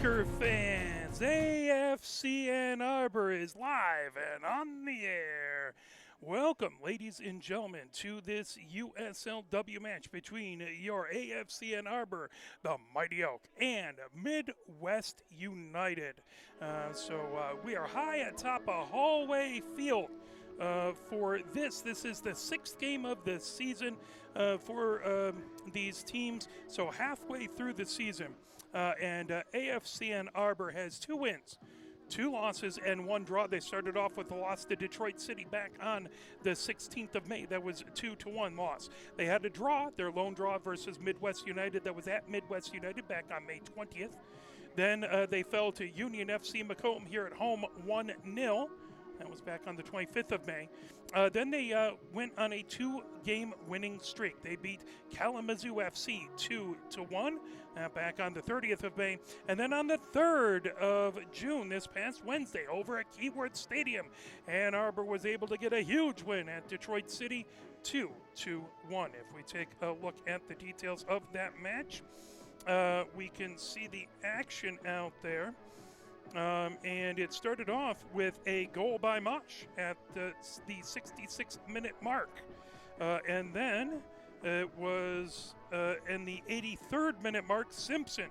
soccer fans, AFC Ann Arbor is live and on the air. Welcome, ladies and gentlemen, to this USLW match between your AFC Ann Arbor, the Mighty Oak, and Midwest United. We are high atop a hallway field. For this is the sixth game of the season for these teams, so halfway through the season. And AFC Ann Arbor has 2 wins, 2 losses, and 1 draw. They started off with a loss to Detroit City back on the 16th of May. That was 2-1 loss. They had a draw, their lone draw versus Midwest United. That was at Midwest United back on May 20th. Then they fell to Union FC Macomb here at home 1-0. That was back on the 25th of May. Then they went on a 2-game winning streak. They beat Kalamazoo FC 2-1 back on the 30th of May. And then on the 3rd of June, this past Wednesday, over at Keyworth Stadium, Ann Arbor was able to get a huge win at Detroit City 2-1. If we take a look at the details of that match, we can see the action out there. And it started off with a goal by Mosh at the 66-minute mark. And then it was in the 83rd minute mark, Simpson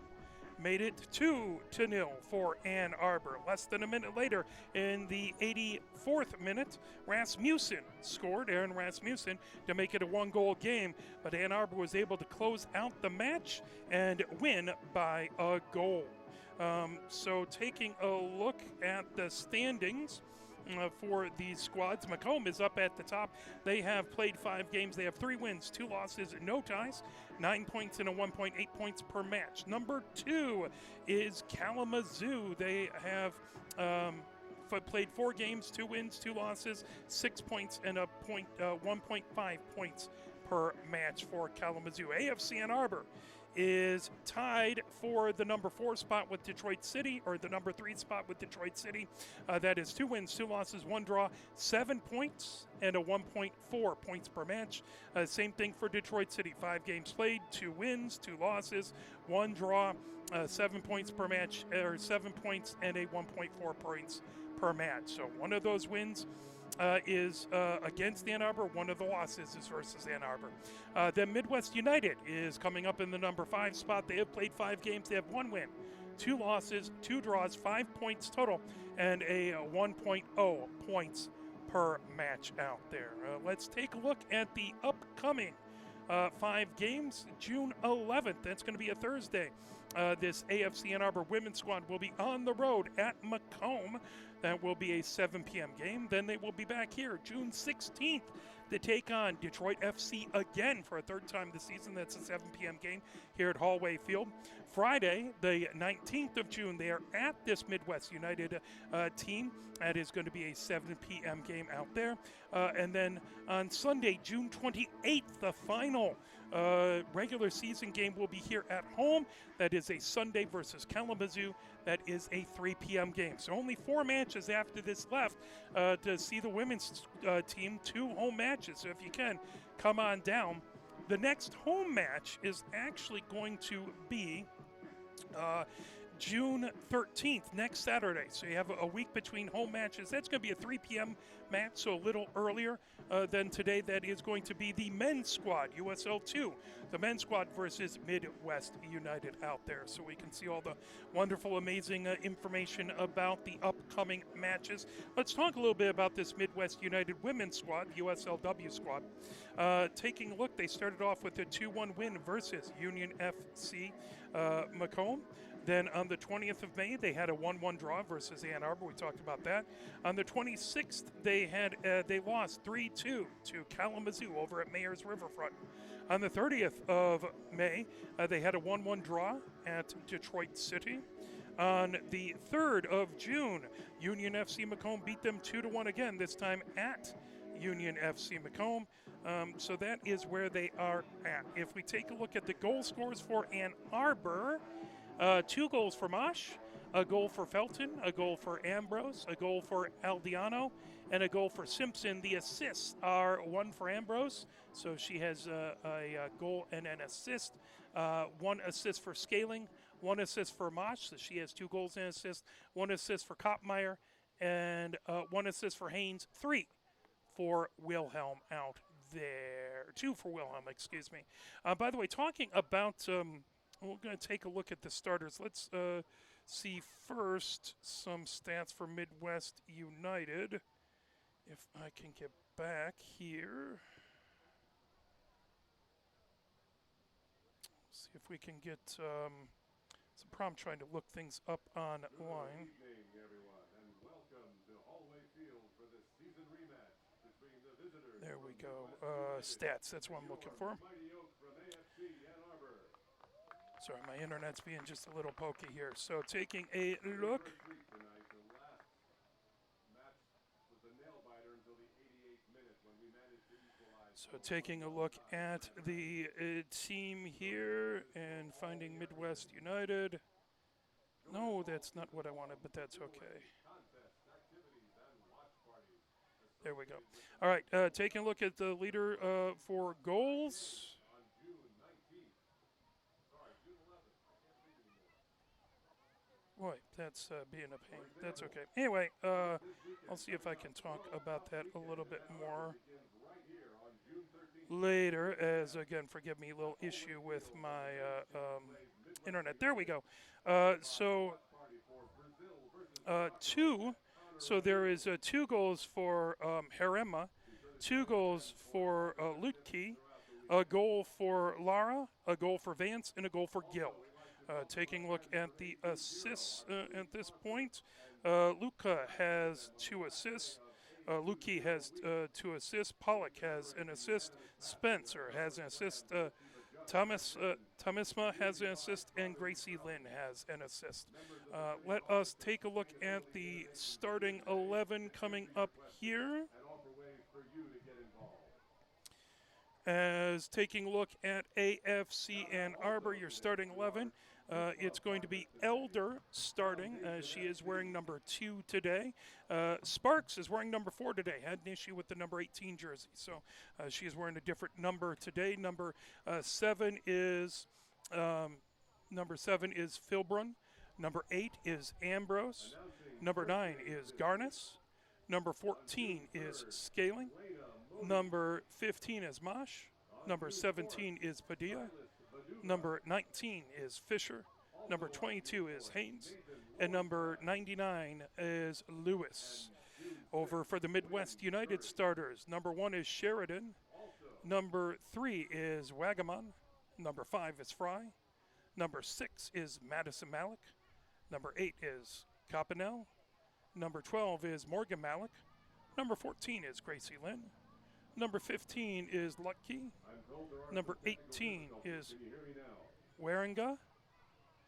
made it 2-0 for Ann Arbor. Less than a minute later, in the 84th minute, Rasmussen scored, Aaron Rasmussen, to make it a 1-goal game. But Ann Arbor was able to close out the match and win by a goal. So taking a look at the standings for these squads, Macomb is up at the top. They have played 5 games. They have 3 wins, 2 losses, no ties, 9 points and a 1.8 points per match. Number 2 is Kalamazoo. They have played 4 games, 2 wins, 2 losses, 6 points and a 1.5 points per match for Kalamazoo. AFC Ann Arbor is tied for the number 4 spot with Detroit City, or the number 3 spot with Detroit City. That is 2 wins, 2 losses, 1 draw, 7 points, and a 1.4 points per match. Same thing for Detroit City. 5 games played, 2 wins, 2 losses, 1 draw, 7 points per match, or 7 points and a 1.4 points per match. So one of those wins is against Ann Arbor. One of the losses is versus Ann Arbor. Then Midwest United is coming up in the number 5 spot. They have played 5 games. They have 1 win, 2 losses, 2 draws, 5 points total, and a 1.0 points per match out there. Let's take a look at the upcoming 5 games. June 11th, that's going to be a Thursday. This AFC Ann Arbor women's squad will be on the road at Macomb. That will be a 7 p.m. game. Then they will be back here June 16th to take on Detroit FC again for a 3rd time this season. That's a 7 p.m. game here at Hallway Field. Friday, the 19th of June, they are at this Midwest United team. That is going to be a 7 p.m. game out there. And then on Sunday, June 28th, the final regular season game will be here at home. That is a Sunday versus Kalamazoo. That is a 3 p.m. game. So only 4 matches after this left to see the women's team. 2 home matches. So if you can, come on down. The next home match is actually going to be June 13th, next Saturday. So you have a week between home matches. That's going to be a 3 p.m. match, so a little earlier than today. That is going to be the men's squad, USL 2, the men's squad versus Midwest United out there. So we can see all the wonderful, amazing information about the upcoming matches. Let's talk a little bit about this Midwest United women's squad, USLW squad. Taking a look, they started off with a 2-1 win versus Union FC Macomb. Then on the 20th of May, they had a 1-1 draw versus Ann Arbor. We talked about that. On the 26th, they lost 3-2 to Kalamazoo over at Mayor's Riverfront. On the 30th of May, they had a 1-1 draw at Detroit City. On the 3rd of June, Union FC Macomb beat them 2-1 again, this time at Union FC Macomb. So that is where they are at. If we take a look at the goal scores for Ann Arbor, 2 goals for Mosh, a goal for Felton, a goal for Ambrose, a goal for Aldiano, and a goal for Simpson. The assists are 1 for Ambrose, so she has a goal and an assist. 1 assist for Scaling, 1 assist for Mosh, so she has 2 goals and assists, 1 assist for Kopmeyer, and 1 assist for Haynes, 3 for Wilhelm out there. 2 for Wilhelm, excuse me. By the way, talking about, we're going to take a look at the starters. Let's see first some stats for Midwest United. If I can get back here. See if we can get some problem trying to look things up online. Good evening, everyone, and welcome to Hallway Field for the season rematch between the visitors. There we go. Stats, that's what I'm looking for. Mighty Oak from AFC and Arbor. Sorry, my internet's being just a little pokey here. So taking a look. Tonight, the last match was a nail biter until the 88th minute when we managed to equalize. So taking a look at the team here and finding Midwest United. No, that's not what I wanted, but that's okay. There we go. All right, taking a look at the leader for goals. Boy, that's being a pain. That's okay. Anyway, I'll see if I can talk about that a little bit more later, as, again, forgive me, a little issue with my internet. There we go. So there is 2 goals for Herema, 2 goals for Lutke, a goal for Lara, a goal for Vance, and a goal for Gill. Taking a look at the assists at this point, Luca has 2 assists. Luki has 2 assists. Pollock has an assist. Spencer has an assist. Thomasma has an assist, and Gracie Lynn has an assist. Let us take a look at the starting 11 coming up here. As taking a look at AFC Ann Arbor, your starting 11. It's going to be Elder starting. She is wearing number 2 today. Sparks is wearing number 4 today. Had an issue with the number 18 jersey, so she is wearing a different number today. Number 7 is Philbrun. Number 8 is Ambrose. Number 9 is Garnis. Number 14 is Scaling. Number 15 is Mosh. Number 17 is Padilla. Number 19 is Fisher. Number 22 is Haynes. And number 99 is Lewis. Over for the Midwest United starters, number 1 is Sheridan. Number 3 is Wagamon. Number 5 is Fry. Number 6 is Madison Malik. Number 8 is Copanel. Number 12 is Morgan Malik. Number 14 is Gracie Lynn. Number 15 is Lucky. Number 18 is Waringa.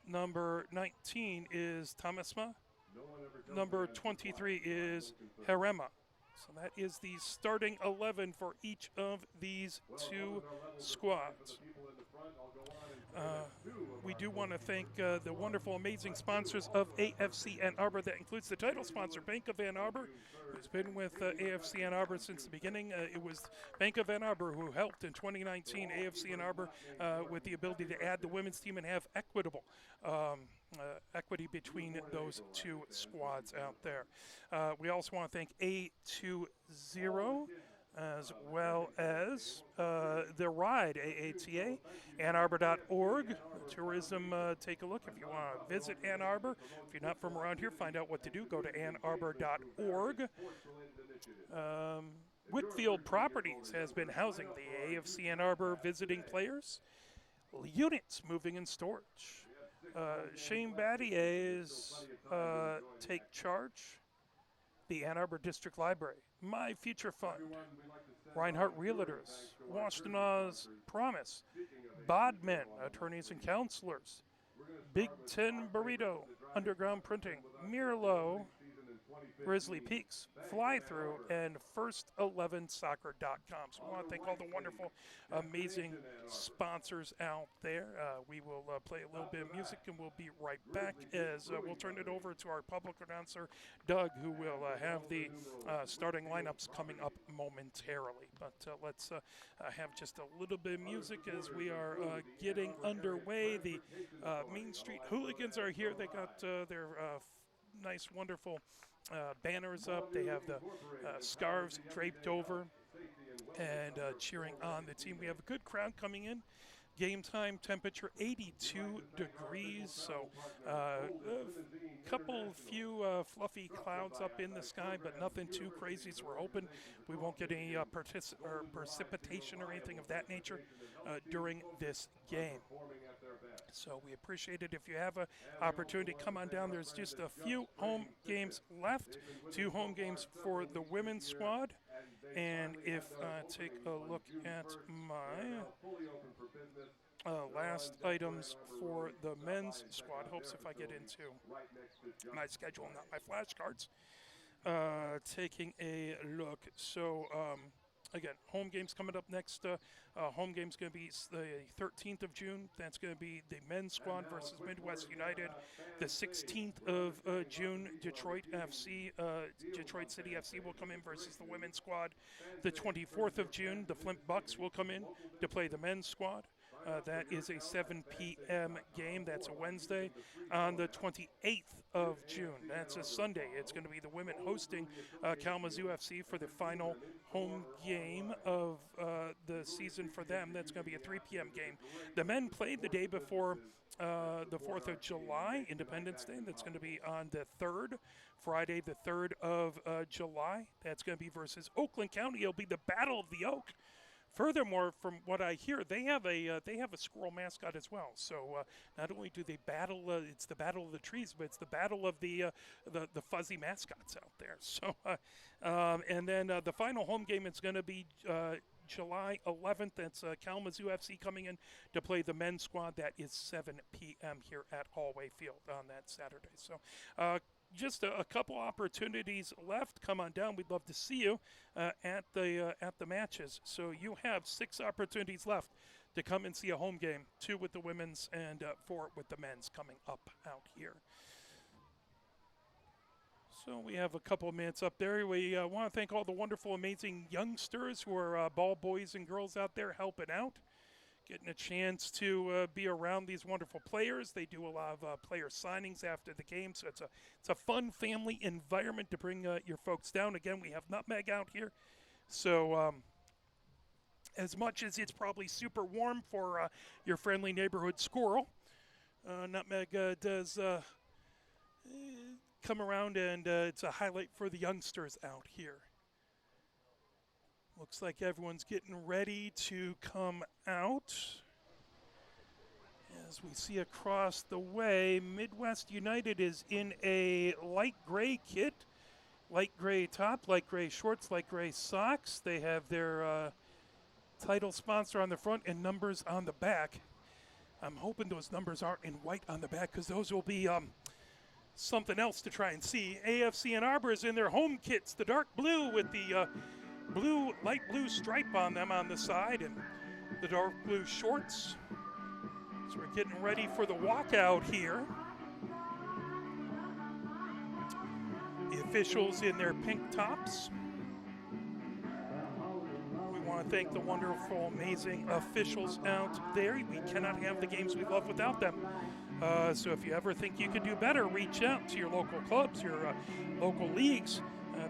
Number 19 is Thomasma. Number 23 is Herema. So that is the starting 11 for each of these 2 squads. We do want to thank the wonderful, amazing sponsors of AFC Ann Arbor. That includes the title sponsor, Bank of Ann Arbor, who's been with AFC Ann Arbor since the beginning. It was Bank of Ann Arbor who helped in 2019 AFC Ann Arbor with the ability to add the women's team and have equity between those 2 squads out there. We also want to thank A20, as well as the ride, AATA, AnnArbor.org. Tourism, take a look if you want to visit Ann Arbor. If you're not from around here, find out what to do. Go to AnnArbor.org. Whitfield Properties has been housing the AFC Ann Arbor visiting players. Units moving in storage. Shane Battier's take charge. The Ann Arbor District Library. My Future Fund, Reinhardt Realtors, Washtenaws Promise, Bodman, Attorneys and Counselors, Big Ten Burrito, Underground Printing, Mirlo, Grizzly Peaks, Fly Through, and First11Soccer.com. So I want to thank all the wonderful, amazing sponsors out there. We will play a little bit of music, and we'll be right back as we'll turn it over to our public announcer, Doug, who will have the starting lineups coming up momentarily. But let's have just a little bit of music as we are getting underway. The Main Street Hooligans are here. They got their nice, wonderful banners up. They have the scarves draped over and cheering on the team. We have a good crowd coming in. Game time temperature 82 degrees, so a few fluffy clouds up in the sky, but nothing too crazy. So we're hoping we won't get any precipitation or anything of that nature during this game. So we appreciate it. If you have an opportunity, come on down. There's just a few home games left. 2 home games for the women's squad. And if I take a look at my last items for the men's squad, hopes if I get into my schedule, not my flashcards, taking a look. So again, home games coming up next. Home game's going to be the 13th of June. That's going to be the men's squad versus Midwest United. The 16th of June, Detroit City FC will come in versus the women's squad. The 24th of June, the Flint Bucks will come in to play the men's squad. That is a 7 p.m. game. That's a Wednesday. On the 28th of June, that's a Sunday, it's going to be the women hosting Kalamazoo FC for the final home game of the season for them. That's going to be a 3 p.m. game. The men played the day before the 4th of July, Independence Day. That's going to be on the 3rd, Friday the 3rd of July. That's going to be versus Oakland County. It'll be the Battle of the Oak. Furthermore, from what I hear, they have a squirrel mascot as well. So not only do they battle, it's the battle of the trees, but it's the battle of the fuzzy mascots out there. So and then the final home game is going to be July 11th. That's Kalamazoo FC coming in to play the men's squad. That is 7 p.m. here at Hallway Field on that Saturday. So just a couple opportunities left. Come on down. We'd love to see you at the matches. So you have 6 opportunities left to come and see a home game. 2 with the women's and 4 with the men's coming up out here. So we have a couple of minutes up there. We want to thank all the wonderful, amazing youngsters who are ball boys and girls out there helping out, getting a chance to be around these wonderful players. They do a lot of player signings after the game, so it's a fun family environment to bring your folks down. Again, we have Nutmeg out here, so as much as it's probably super warm for your friendly neighborhood squirrel, Nutmeg does come around, and it's a highlight for the youngsters out here. Looks like everyone's getting ready to come out. As we see across the way, Midwest United is in a light gray kit, light gray top, light gray shorts, light gray socks. They have their title sponsor on the front and numbers on the back. I'm hoping those numbers aren't in white on the back, because those will be something else to try and see. AFC and Arbor is in their home kits, the dark blue with the light blue stripe on them on the side, and the dark blue shorts. So we're getting ready for the walkout here. The officials in their pink tops. We want to thank the wonderful, amazing officials out there. We cannot have the games we love without them. So if you ever think you could do better, reach out to your local clubs, your local leagues,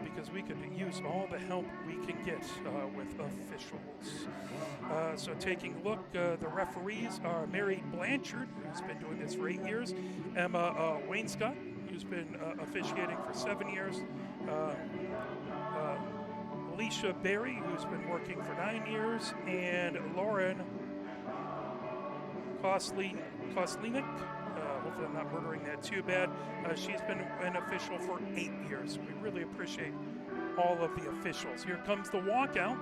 because we could use all the help we can get with officials. So taking a look, the referees are Mary Blanchard, who's been doing this for 8 years, Emma Wainscott, who's been officiating for 7 years, Alicia Berry, who's been working for 9 years, and Lauren Koslinik. Hopefully I'm not murdering that too bad. She's been an official for 8 years. We really appreciate all of the officials. Here comes the walkout.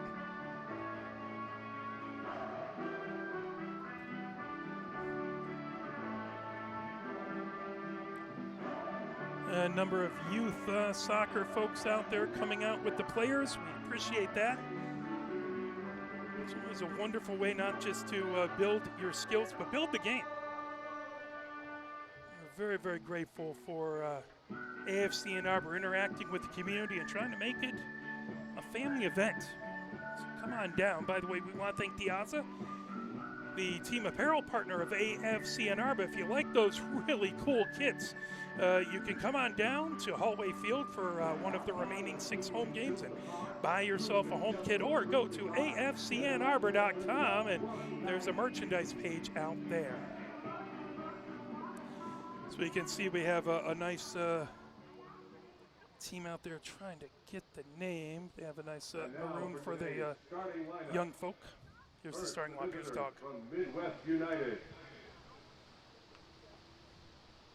A number of youth soccer folks out there coming out with the players. We appreciate that. It's always a wonderful way not just to build your skills, but build the game. We're very, very grateful for AFC and Arbor interacting with the community and trying to make it a family event. So come on down. By the way, we want to thank Diaza, the team apparel partner of AFC and Arbor. If you like those really cool kits, you can come on down to Hallway Field for one of the remaining 6 home games and buy yourself a home kit, or go to afcnarbor.com and there's a merchandise page out there. So you can see we have a nice team out there trying to get the name. They have a nice maroon for the young folk. Here's the starting lineup. Here's Dog. From Midwest United.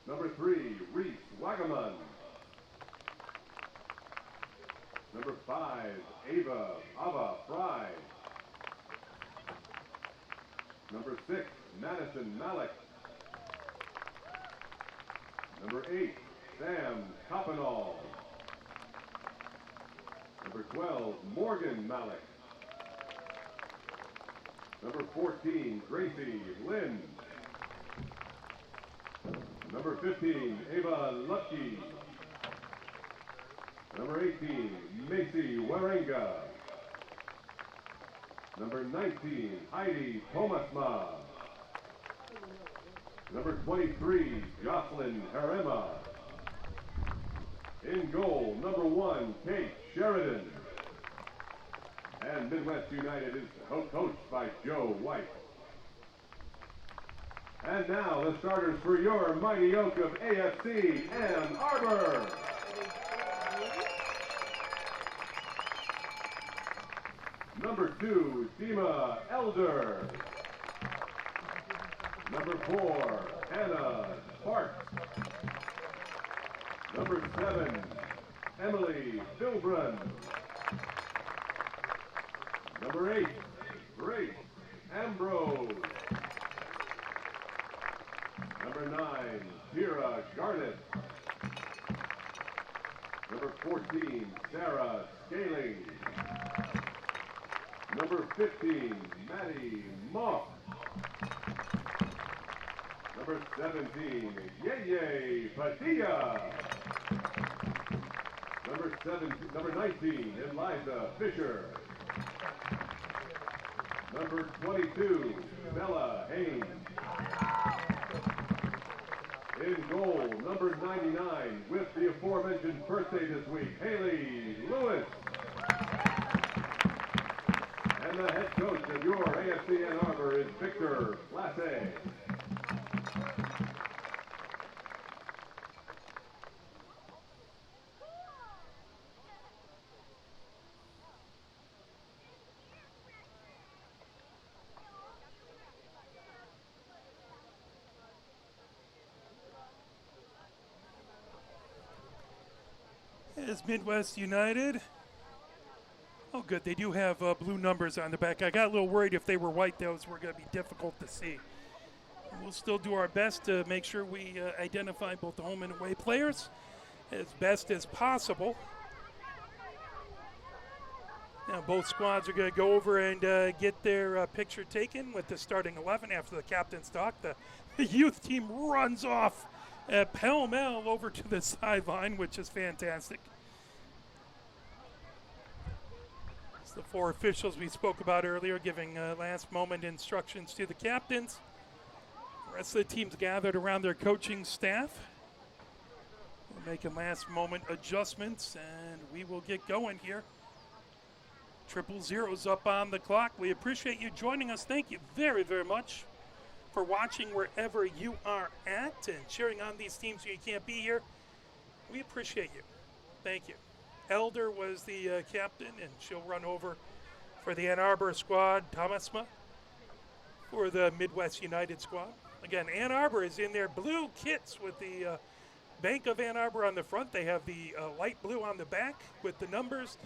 Number 3, Reese Wagaman. Number 5, Ava Fry. Number 6, Madison Malik. Number 8, Sam Coppenall. Number 12, Morgan Malik. Number 14, Gracie Lynn. Number 15, Ava Lucky. Number 18, Macy Warenga. Number 19, Heidi Tomasma. Number 23, Jocelyn Harema. In goal, number 1, Kate Sheridan. And Midwest United is coached by Joe White. And now the starters for your mighty oak of AFC Ann Arbor. Number 2, Dima Elder. Number 4, Hannah Sparks. Number 7, Emily Filbrun. Number 8, Grace Ambrose. Number 9, Kira Garnett. Number 14, Sarah Scaling. Number 15, Maddie Mock. Number 17, Yeye Padilla. Number 19, Eliza Fisher. Number 22, Bella Haynes. In goal, number 99, with the aforementioned birthday this week, Haley Lewis. And the head coach of your AFC Ann Arbor is Victor Lasse. Is Midwest United. Oh, good. They do have blue numbers on the back. I got a little worried if they were white, those were going to be difficult to see. We'll still do our best to make sure we identify both the home and away players as best as possible. Now, both squads are going to go over and get their picture taken with the starting 11 after the captain's talk. The youth team runs off pell-mell over to the sideline, which is fantastic. It's the 4 officials we spoke about earlier giving last-moment instructions to the captains. The rest of the team's gathered around their coaching staff. We're making last-moment adjustments, and we will get going here. 000's up on the clock. We appreciate you joining us. Thank you very, very much for watching wherever you are at and cheering on these teams when you can't be here. We appreciate you. Thank you. Elder was the captain, and she'll run over for the Ann Arbor squad. Thomasma for the Midwest United squad. Again, Ann Arbor is in their blue kits with the Bank of Ann Arbor on the front. They have the light blue on the back with the numbers.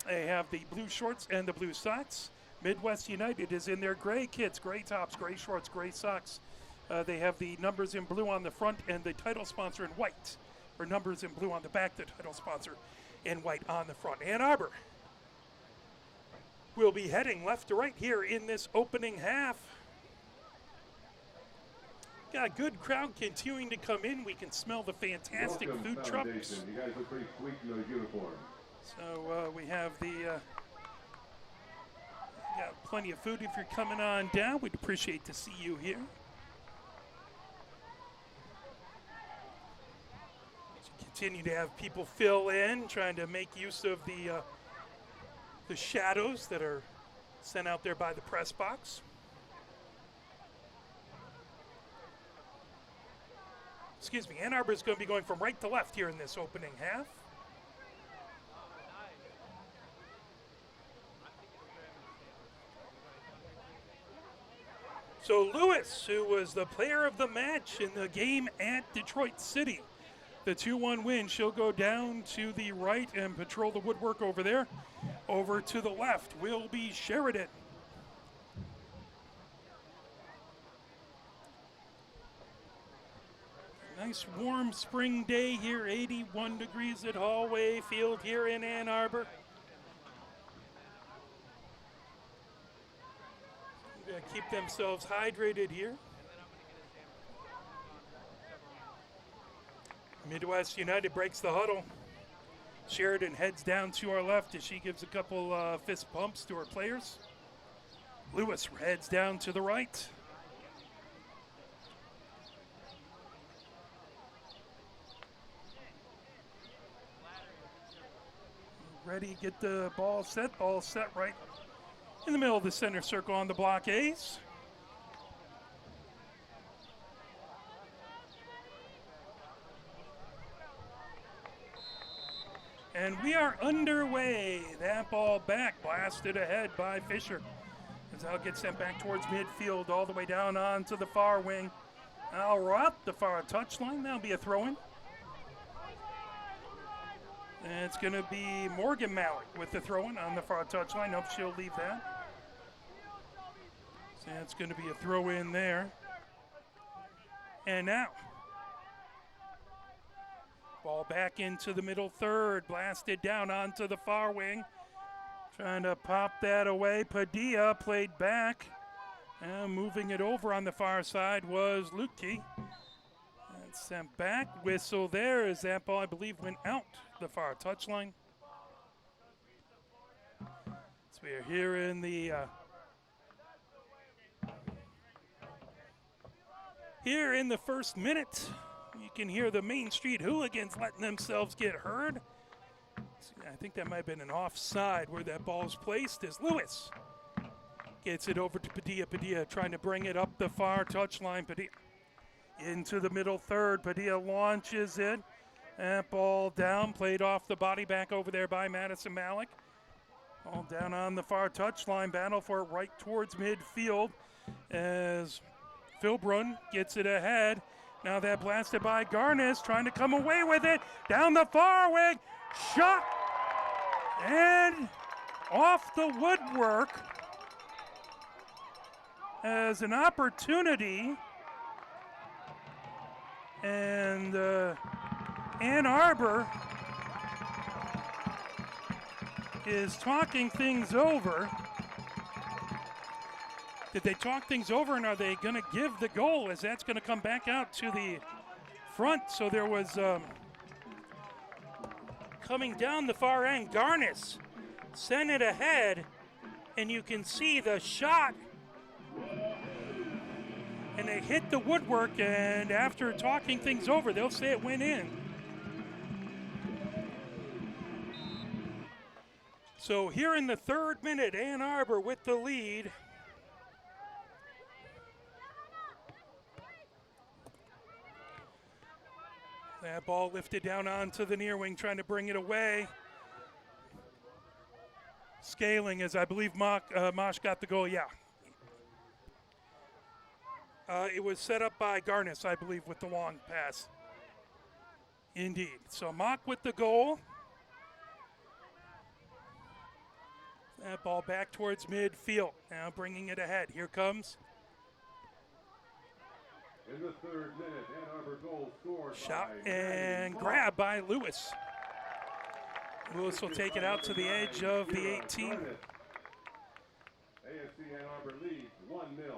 They have the blue shorts and the blue socks. Midwest United is in their gray kits, gray tops, gray shorts, gray socks. They have the numbers in blue on the front and the title sponsor in white, or numbers in blue on the back, the title sponsor in white on the front. Ann Arbor will be heading left to right here in this opening half. Got a good crowd continuing to come in. We can smell the fantastic food trucks. You guys look pretty sweet in those uniforms. So we have the plenty of food if you're coming on down. We'd appreciate to see you here. Continue to have people fill in, trying to make use of the shadows that are sent out there by the press box. Excuse me, Ann Arbor is going to be going from right to left here in this opening half. So Lewis, who was the player of the match in the game at Detroit City, the 2-1 win, she'll go down to the right and patrol the woodwork over there. Over to the left will be Sheridan. Nice warm spring day here, 81 degrees at Hallway Field here in Ann Arbor. Keep themselves hydrated here. Midwest United breaks the huddle. Sheridan heads down to our left as she gives a couple fist bumps to her players. Lewis heads down to the right. Ready, get the ball set right in the middle of the center circle on the block A's. And we are underway. That ball back, blasted ahead by Fisher. As that'll get sent back towards midfield, all the way down onto the far wing. Now up the far touchline. That'll be a throw-in. And it's going to be Morgan Malik with the throw-in on the far touchline. Nope, she'll leave that. So it's going to be a throw-in there. And now, ball back into the middle third, blasted down onto the far wing. Trying to pop that away. Padilla played back. And moving it over on the far side was Lutke. And sent back. Whistle there as that ball, I believe, went out the far touchline. So we are here in the first minute. You can hear the Main Street hooligans letting themselves get heard. I think that might have been an offside where that ball is placed as Lewis gets it over to Padilla. Padilla trying to bring it up the far touchline. Padilla into the middle third. Padilla launches it. That ball down, played off the body, back over there by Madison Malik. Ball down on the far touchline. Battle for it right towards midfield as Philbrunn gets it ahead. Now that blasted by Garnis, trying to come away with it. Down the far wing. Shot. And off the woodwork as an opportunity. And Ann Arbor is talking things over. Did they talk things over, and are they going to give the goal as that's going to come back out to the front? So there was coming down the far end, Garnis sent it ahead, and you can see the shot. And they hit the woodwork, and after talking things over, they'll say it went in. So here in the third minute, Ann Arbor with the lead. That ball lifted down onto the near wing, trying to bring it away. Scaling, as I believe Mosh got the goal, yeah. It was set up by Garnis, I believe, with the long pass. Indeed. So Mock with the goal. That ball back towards midfield. Now bringing it ahead. Here comes. In the third minute, Ann Arbor goal scored. Shot and grab by Lewis. Lewis will take it out to the edge of the 18. AFC Ann Arbor leads 1-0.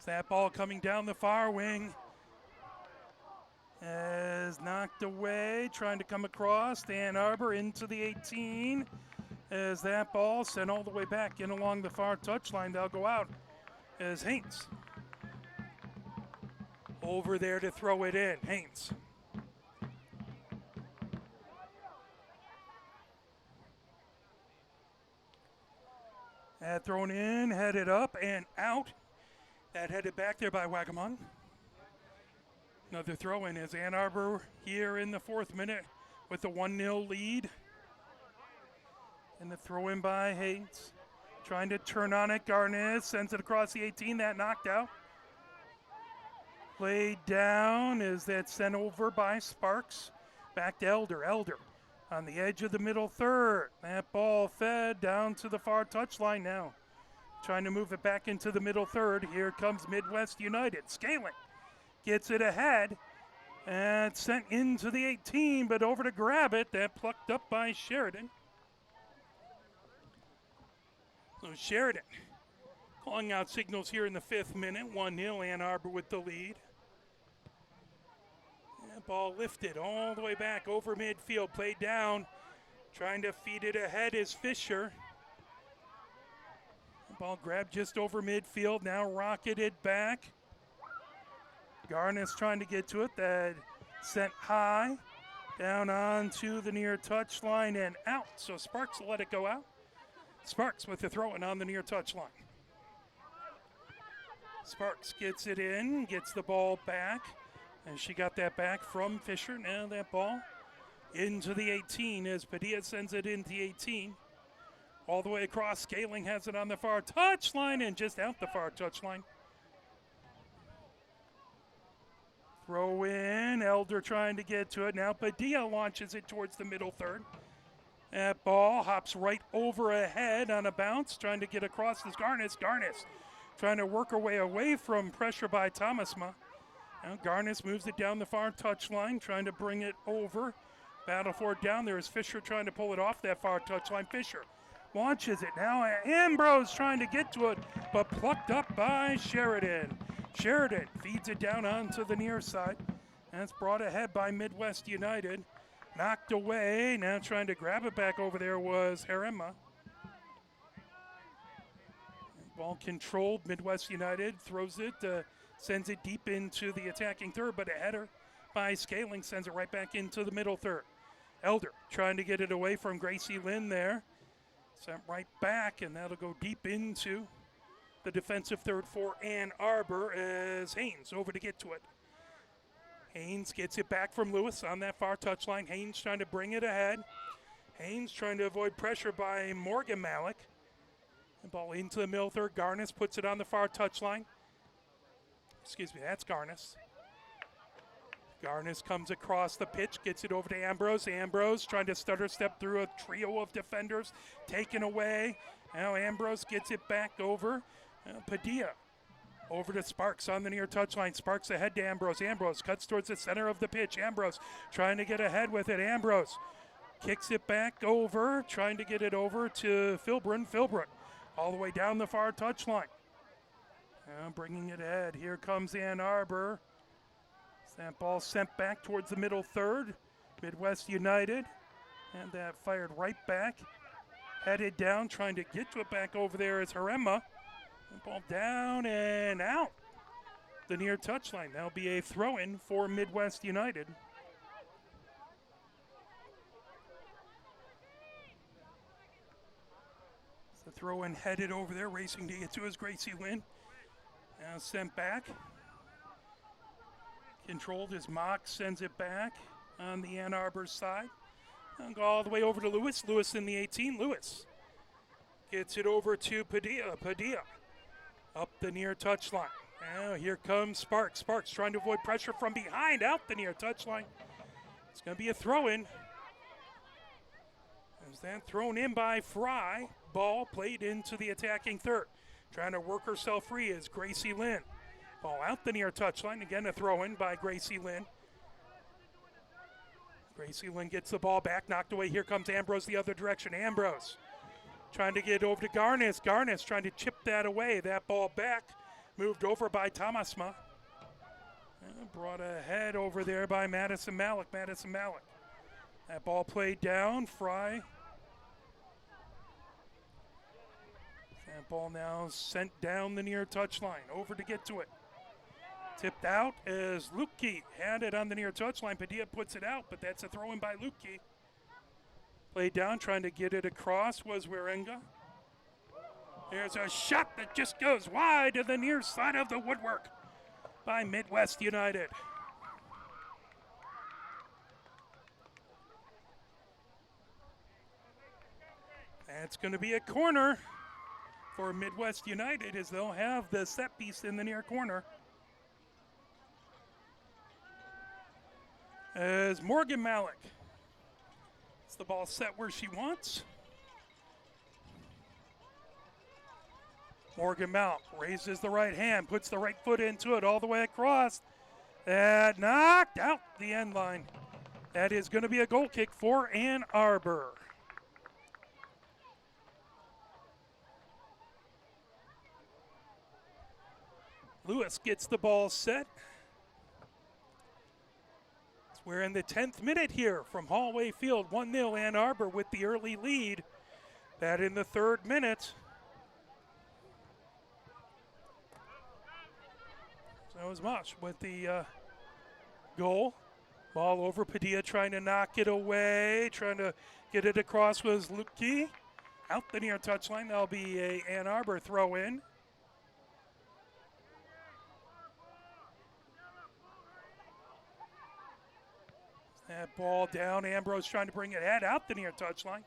That ball coming down the far wing. As knocked away, trying to come across. Ann Arbor into the 18. As that ball sent all the way back in along the far touchline. They'll go out as Haynes. Over there to throw it in. Haynes. That thrown in, headed up and out. That headed back there by Wagamon. Another throw in as Ann Arbor here in the 4th minute with the 1-0 lead. And the throw in by Haynes. Trying to turn on it. Garnis sends it across the 18. That knocked out. Played down as that sent over by Sparks. Back to Elder. Elder on the edge of the middle third. That ball fed down to the far touchline now. Trying to move it back into the middle third. Here comes Midwest United. Scaling. Gets it ahead. And sent into the 18, but over to grab it. That plucked up by Sheridan. So Sheridan calling out signals here in the 5th minute. 1-0 Ann Arbor with the lead. That ball lifted all the way back over midfield. Played down. Trying to feed it ahead is Fisher. The ball grabbed just over midfield. Now rocketed back. Garnis trying to get to it. That sent high. Down onto the near touchline and out. So Sparks will let it go out. Sparks with the throw-in on the near touchline. Sparks gets it in, gets the ball back. And she got that back from Fisher. Now that ball into the 18 as Padilla sends it into the 18. All the way across. Scaling has it on the far touchline and just out the far touchline. Throw in. Elder trying to get to it. Now Padilla launches it towards the middle third. That ball hops right over ahead on a bounce. Trying to get across is Garnis. Garnis trying to work her way away from pressure by Thomasma. Now Garnis moves it down the far touchline, trying to bring it over. Battle for it down there is Fisher trying to pull it off that far touchline. Fisher launches it. Now Ambrose trying to get to it, but plucked up by Sheridan. Sheridan feeds it down onto the near side. That's brought ahead by Midwest United. Knocked away. Now trying to grab it back over there was Harema. Ball controlled. Midwest United throws it, sends it deep into the attacking third, but a header by Scaling sends it right back into the middle third. Elder trying to get it away from Gracie Lynn there. Sent right back, and that'll go deep into the defensive third for Ann Arbor as Haynes over to get to it. Haynes gets it back from Lewis on that far touchline. Haynes trying to bring it ahead. Haynes trying to avoid pressure by Morgan Malik. The ball into the middle third. Garnis puts it on the far touchline. Excuse me, that's Garnis. Garnis comes across the pitch, gets it over to Ambrose. Ambrose trying to stutter step through a trio of defenders. Taken away. Now Ambrose gets it back over. Padilla over to Sparks on the near touchline. Sparks ahead to Ambrose. Ambrose cuts towards the center of the pitch. Ambrose trying to get ahead with it. Ambrose kicks it back over, trying to get it over to Philbrun. Philbrun all the way down the far touchline. Now bringing it ahead. Here comes Ann Arbor. That ball sent back towards the middle third. Midwest United. And that fired right back. Headed down, trying to get to it back over there is Harema. Ball down and out. The near touchline. That'll be a throw-in for Midwest United. The throw-in headed over there, racing to get to his Gracie Lynn. Now sent back. Controlled as Mock sends it back on the Ann Arbor side. And go all the way over to Lewis. Lewis in the 18. Lewis gets it over to Padilla. Padilla up the near touchline. Now here comes Sparks. Sparks trying to avoid pressure from behind out the near touchline. It's going to be a throw-in. As that thrown in by Fry. Ball played into the attacking third. Trying to work herself free is Gracie Lynn. Ball out the near touchline. Again, a throw-in by Gracie Lynn. Gracie Lynn gets the ball back, knocked away. Here comes Ambrose the other direction. Ambrose trying to get over to Garnis. Garnis trying to chip that away. That ball back Moved over by Thomasma. Brought ahead over there by Madison Malik. That ball played down. Fry. That ball now sent down the near touchline. Over to get to it. Tipped out as Lukey had it on the near touchline. Padilla puts it out, but that's a throw in by Lukey. Played down, trying to get it across was Wieringa. There's a shot that just goes wide to the near side of the woodwork by Midwest United. That's going to be a corner for Midwest United as they'll have the set piece in the near corner. As Morgan Malik gets the ball set where she wants. Morgan Malik raises the right hand, puts the right foot into it all the way across. That knocked out the end line. That is going to be a goal kick for Ann Arbor. Lewis gets the ball set. We're in the 10th minute here from Hallway Field. 1-0 Ann Arbor with the early lead. That in the 3rd minute. So as much with the goal. Ball over Padilla trying to knock it away. Trying to get it across was Lukey. Out the near touchline. That'll be a Ann Arbor throw in. That ball down. Ambrose trying to bring it head out the near touchline.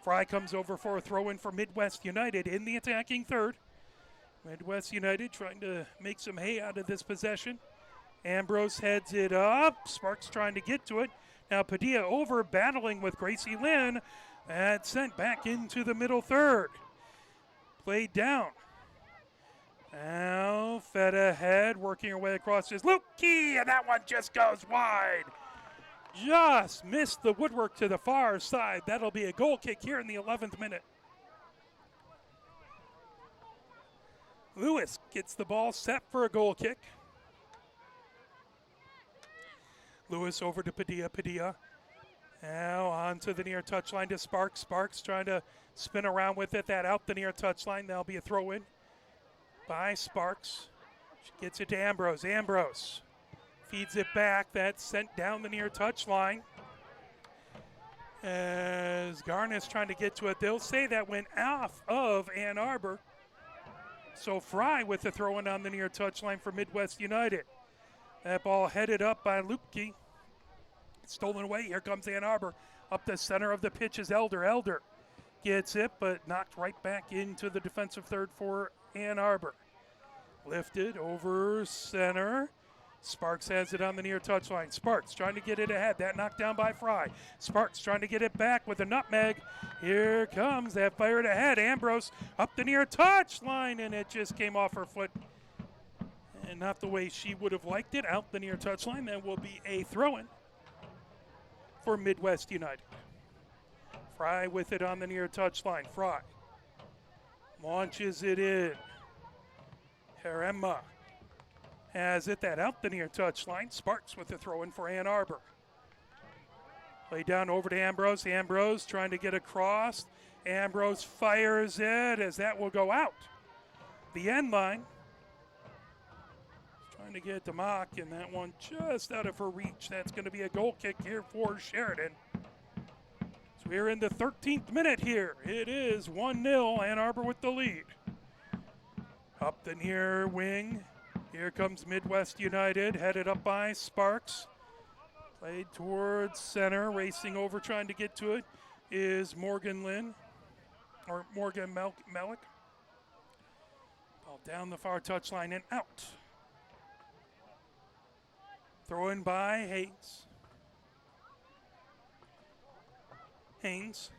Fry comes over for a throw in for Midwest United in the attacking third. Midwest United trying to make some hay out of this possession. Ambrose heads it up. Sparks trying to get to it. Now Padilla over battling with Gracie Lynn. That's sent back into the middle third. Played down. Now fed ahead, working her way across is Lukey, and that one just goes wide. Just missed the woodwork to the far side. That'll be a goal kick here in the 11th minute. Lewis gets the ball set for a goal kick. Lewis over to Padilla. Now on to the near touchline to Sparks. Sparks trying to spin around with it. That out the near touchline. That'll be a throw in by Sparks. She gets it to Ambrose. Ambrose feeds it back. That's sent down the near touchline. As Garnis trying to get to it. They'll say that went off of Ann Arbor. So Fry with the throw in on the near touchline for Midwest United. That ball headed up by Lupke. Stolen away. Here comes Ann Arbor. Up the center of the pitch is Elder. Elder gets it, but knocked right back into the defensive third for Ann Arbor. Lifted over center. Sparks has it on the near touchline. Sparks trying to get it ahead. That knocked down by Fry. Sparks trying to get it back with a nutmeg. Here comes that fired ahead. Ambrose up the near touchline, and it just came off her foot. And not the way she would have liked it. Out the near touchline. That will be a throw-in for Midwest United. Fry with it on the near touchline. Fry launches it in. Herema has it, that out the near touchline. Sparks with the throw in for Ann Arbor. Play down over to Ambrose. Ambrose trying to get across. Ambrose fires it as that will go out. The end line. Trying to get to Mock, and that one just out of her reach. That's going to be a goal kick here for Sheridan. So we're in the 13th minute here. It is 1-0, Ann Arbor with the lead. Up the near wing. Here comes Midwest United, headed up by Sparks. Played towards center, racing over, trying to get to it is Morgan Malik. Ball down the far touchline and out. Throw in by Haynes. Haynes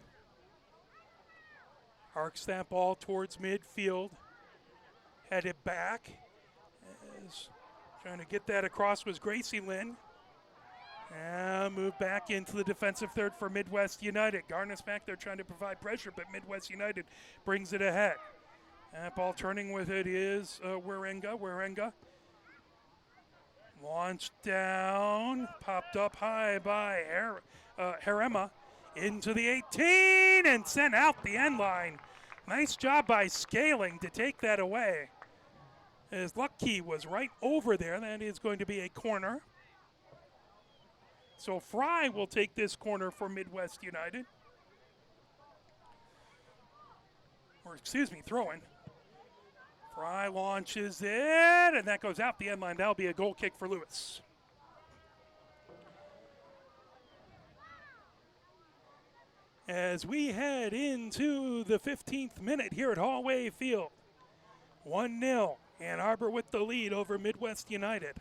arcs that ball towards midfield. Headed back. As trying to get that across was Gracie Lynn. And move back into the defensive third for Midwest United. Garnis back there trying to provide pressure, but Midwest United brings it ahead. That ball turning with it is Warenga. Warenga launched down, popped up high by Harema into the 18 and sent out the end line. Nice job by Scaling to take that away. His luck key was right over there. That is going to be a corner. So Fry will take this corner for Midwest United. Or excuse me, throw-in. Fry launches it, and that goes out the end line. That'll be a goal kick for Lewis. As we head into the 15th minute here at Hallway Field, 1-0, Ann Arbor with the lead over Midwest United.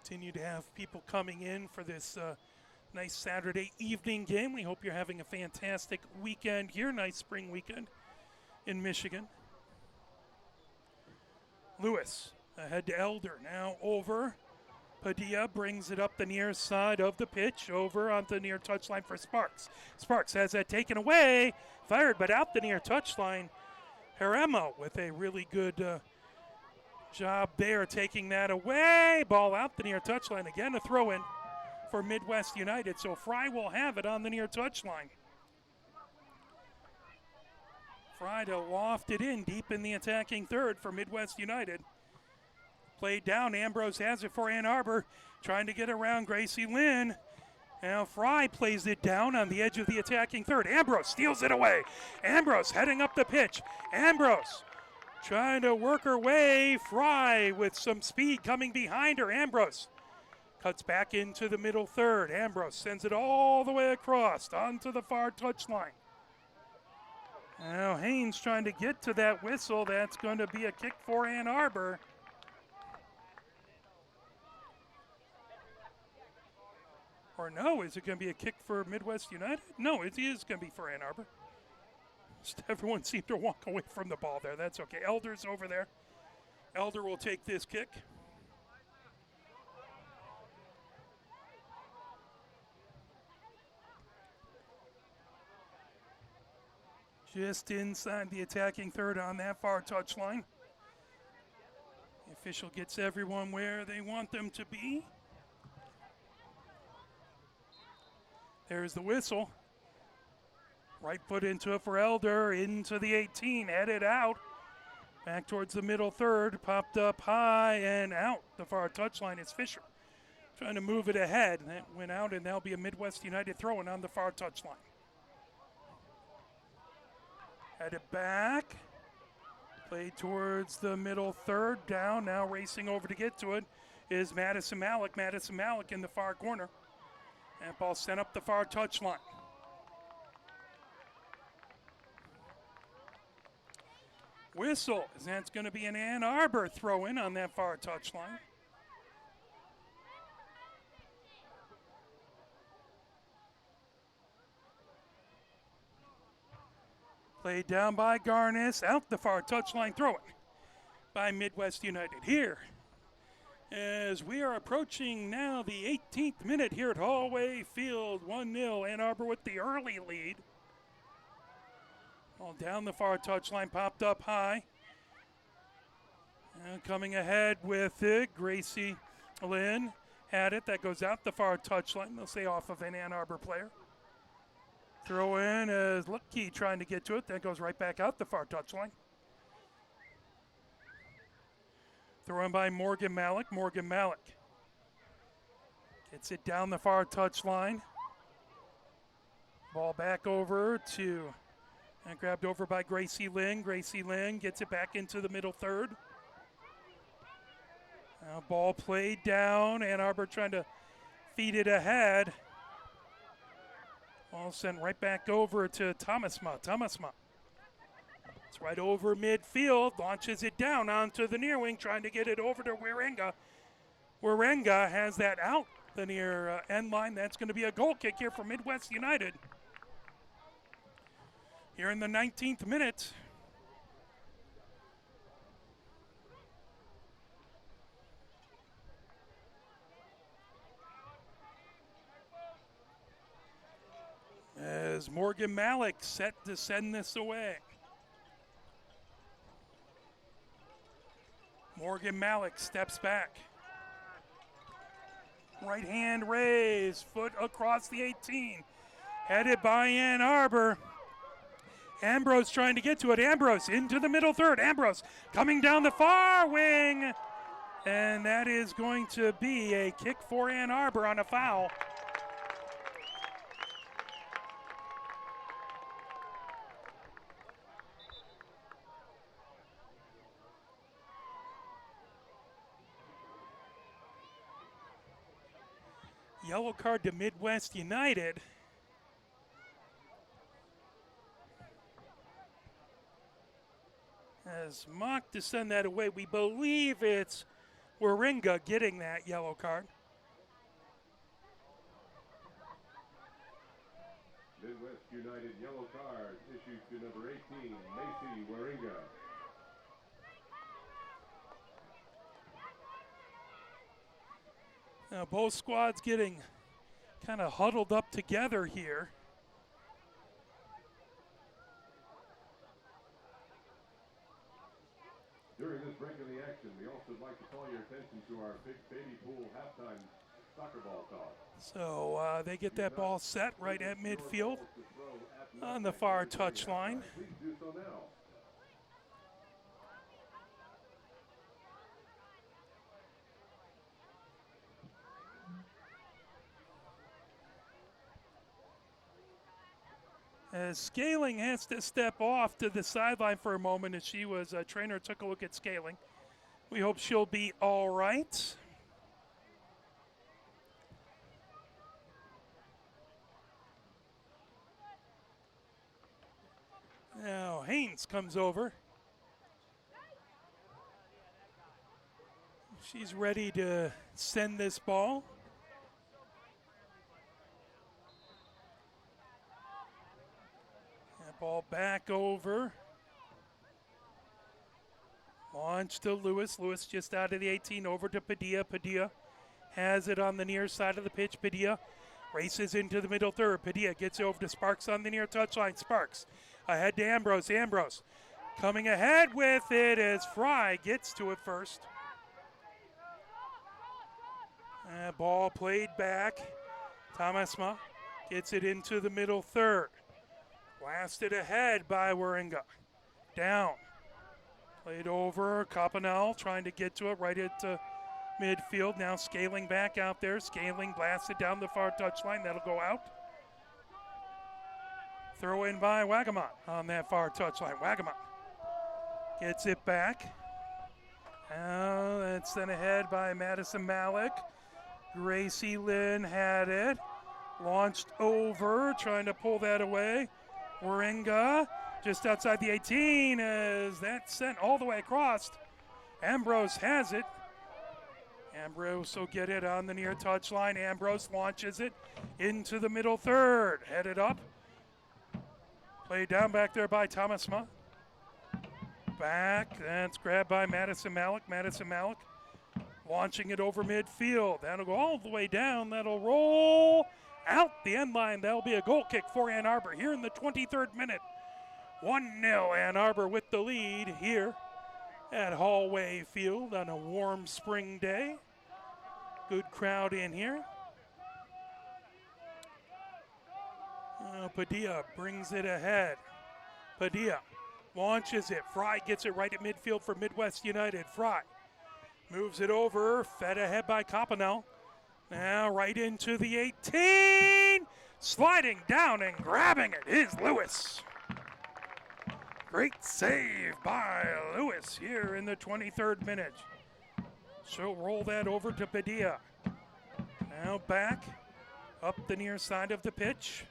Continue to have people coming in for this nice Saturday evening game. We hope you're having a fantastic weekend here. Nice spring weekend in Michigan. Lewis ahead to Elder. Now over. Padilla brings it up the near side of the pitch. Over on the near touchline for Sparks. Sparks has that taken away. Fired, but out the near touchline. Haremo with a really good job there taking that away. Ball out the near touchline. Again, a throw in for Midwest United. So Fry will have it on the near touchline. Fry to loft it in deep in the attacking third for Midwest United. Played down. Ambrose has it for Ann Arbor. Trying to get around Gracie Lynn. Now Fry plays it down on the edge of the attacking third. Ambrose steals it away. Ambrose heading up the pitch. Ambrose trying to work her way. Fry with some speed coming behind her. Ambrose cuts back into the middle third. Ambrose sends it all the way across onto the far touchline. Now Haynes trying to get to that whistle. That's going to be a kick for Ann Arbor. Or no, is it going to be a kick for Midwest United? No, it is going to be for Ann Arbor. Just everyone seemed to walk away from the ball there. That's okay. Elder's over there. Elder will take this kick. Just inside the attacking third on that far touchline. The official gets everyone where they want them to be. There's the whistle. Right foot into it for Elder, into the 18, headed out. Back towards the middle third, popped up high and out. The far touchline is Fisher. Trying to move it ahead. That went out, and that'll be a Midwest United throw-in on the far touchline. Headed back. Played towards the middle third, down. Now racing over to get to it is Madison Malik. Madison Malik in the far corner. That ball sent up the far touchline. Whistle, as that's going to be an Ann Arbor throw-in on that far touchline. Played down by Garnis, out the far touchline, throw-in by Midwest United. Here, as we are approaching now the 18th minute here at Hallway Field, 1-0, Ann Arbor with the early lead. All down the far touchline, popped up high. And coming ahead with it, Gracie Lynn had it. That goes out the far touchline. They'll say off of an Ann Arbor player. Throw in as Lucky trying to get to it. That goes right back out the far touchline. Throw in by Morgan Malik. Morgan Malik gets it down the far touchline. Ball back over to, and grabbed over by Gracie Lynn. Gracie Lynn gets it back into the middle third. Now ball played down. Ann Arbor trying to feed it ahead. Ball sent right back over to Thomasma. Thomasma. It's right over midfield, launches it down onto the near wing, trying to get it over to Warenga. Warenga has that out the near end line. That's going to be a goal kick here for Midwest United. Here in the 19th minute. as Morgan Malik set to send this away. Morgan Malik steps back. Right hand raised, foot across the 18. Headed by Ann Arbor. Ambrose trying to get to it. Ambrose into the middle third. Ambrose coming down the far wing. And that is going to be a kick for Ann Arbor on a foul. Yellow card to Midwest United. As mocked to send that away. We believe it's Warringah getting that yellow card. Midwest United yellow card issued to number 18, Macy Warringah. Now both squads getting kind of huddled up together here. During this break in the action, we also would like to call your attention to our big baby pool halftime soccer ball toss. So they get that ball set right at midfield on the far touchline. Please do so now. As Scaling has to step off to the sideline for a moment as she was a trainer, took a look at Scaling. We hope she'll be all right. Now Haynes comes over. She's ready to send this ball. Ball back over. Launch to Lewis. Lewis just out of the 18 over to Padilla. Padilla has it on the near side of the pitch. Padilla races into the middle third. Padilla gets it over to Sparks on the near touchline. Sparks ahead to Ambrose. Ambrose coming ahead with it as Fry gets to it first. Ball played back. Thomasma gets it into the middle third. Blasted ahead by Warringah. Down. Played over. Copanel trying to get to it right into midfield. Now Scaling back out there. Scaling blasted down the far touchline. That'll go out. Throw in by Wagamon on that far touchline. Wagamon gets it back. Now it's sent ahead by Madison Malik. Gracie Lynn had it. Launched over. Trying to pull that away. Warringah just outside the 18 as that's sent all the way across. Ambrose has it. Ambrose will get it on the near touchline. Ambrose launches it into the middle third. Headed up. Played down back there by Thomasma. Back. That's grabbed by Madison Malik. Madison Malik launching it over midfield. That'll go all the way down. That'll roll out the end line. That'll be a goal kick for Ann Arbor here in the 23rd minute. 1-0 Ann Arbor with the lead here at Hallway Field on a warm spring day. Good crowd in here. Padilla brings it ahead. Padilla launches it. Fry gets it right at midfield for Midwest United. Fry moves it over. Fed ahead by Copanel. Now right into the 18. Sliding down and grabbing it is Lewis. Great save by Lewis here in the 23rd minute. She'll roll that over to Padilla. Now back up the near side of the pitch.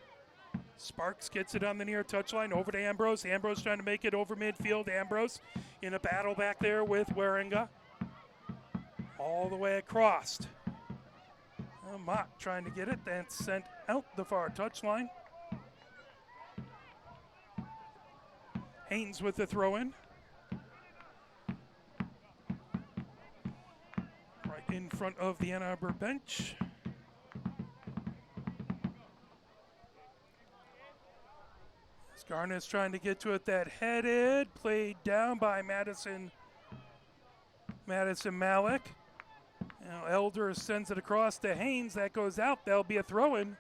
Sparks gets it on the near touchline over to Ambrose. Ambrose trying to make it over midfield. Ambrose in a battle back there with Warringah. All the way across. Mott trying to get it, then sent out the far touchline. Haynes with the throw in. Right in front of the Ann Arbor bench. Garnis trying to get to it, that headed, played down by Madison Malik. Now Elder sends it across to Haynes. That goes out. That'll be a throw-in.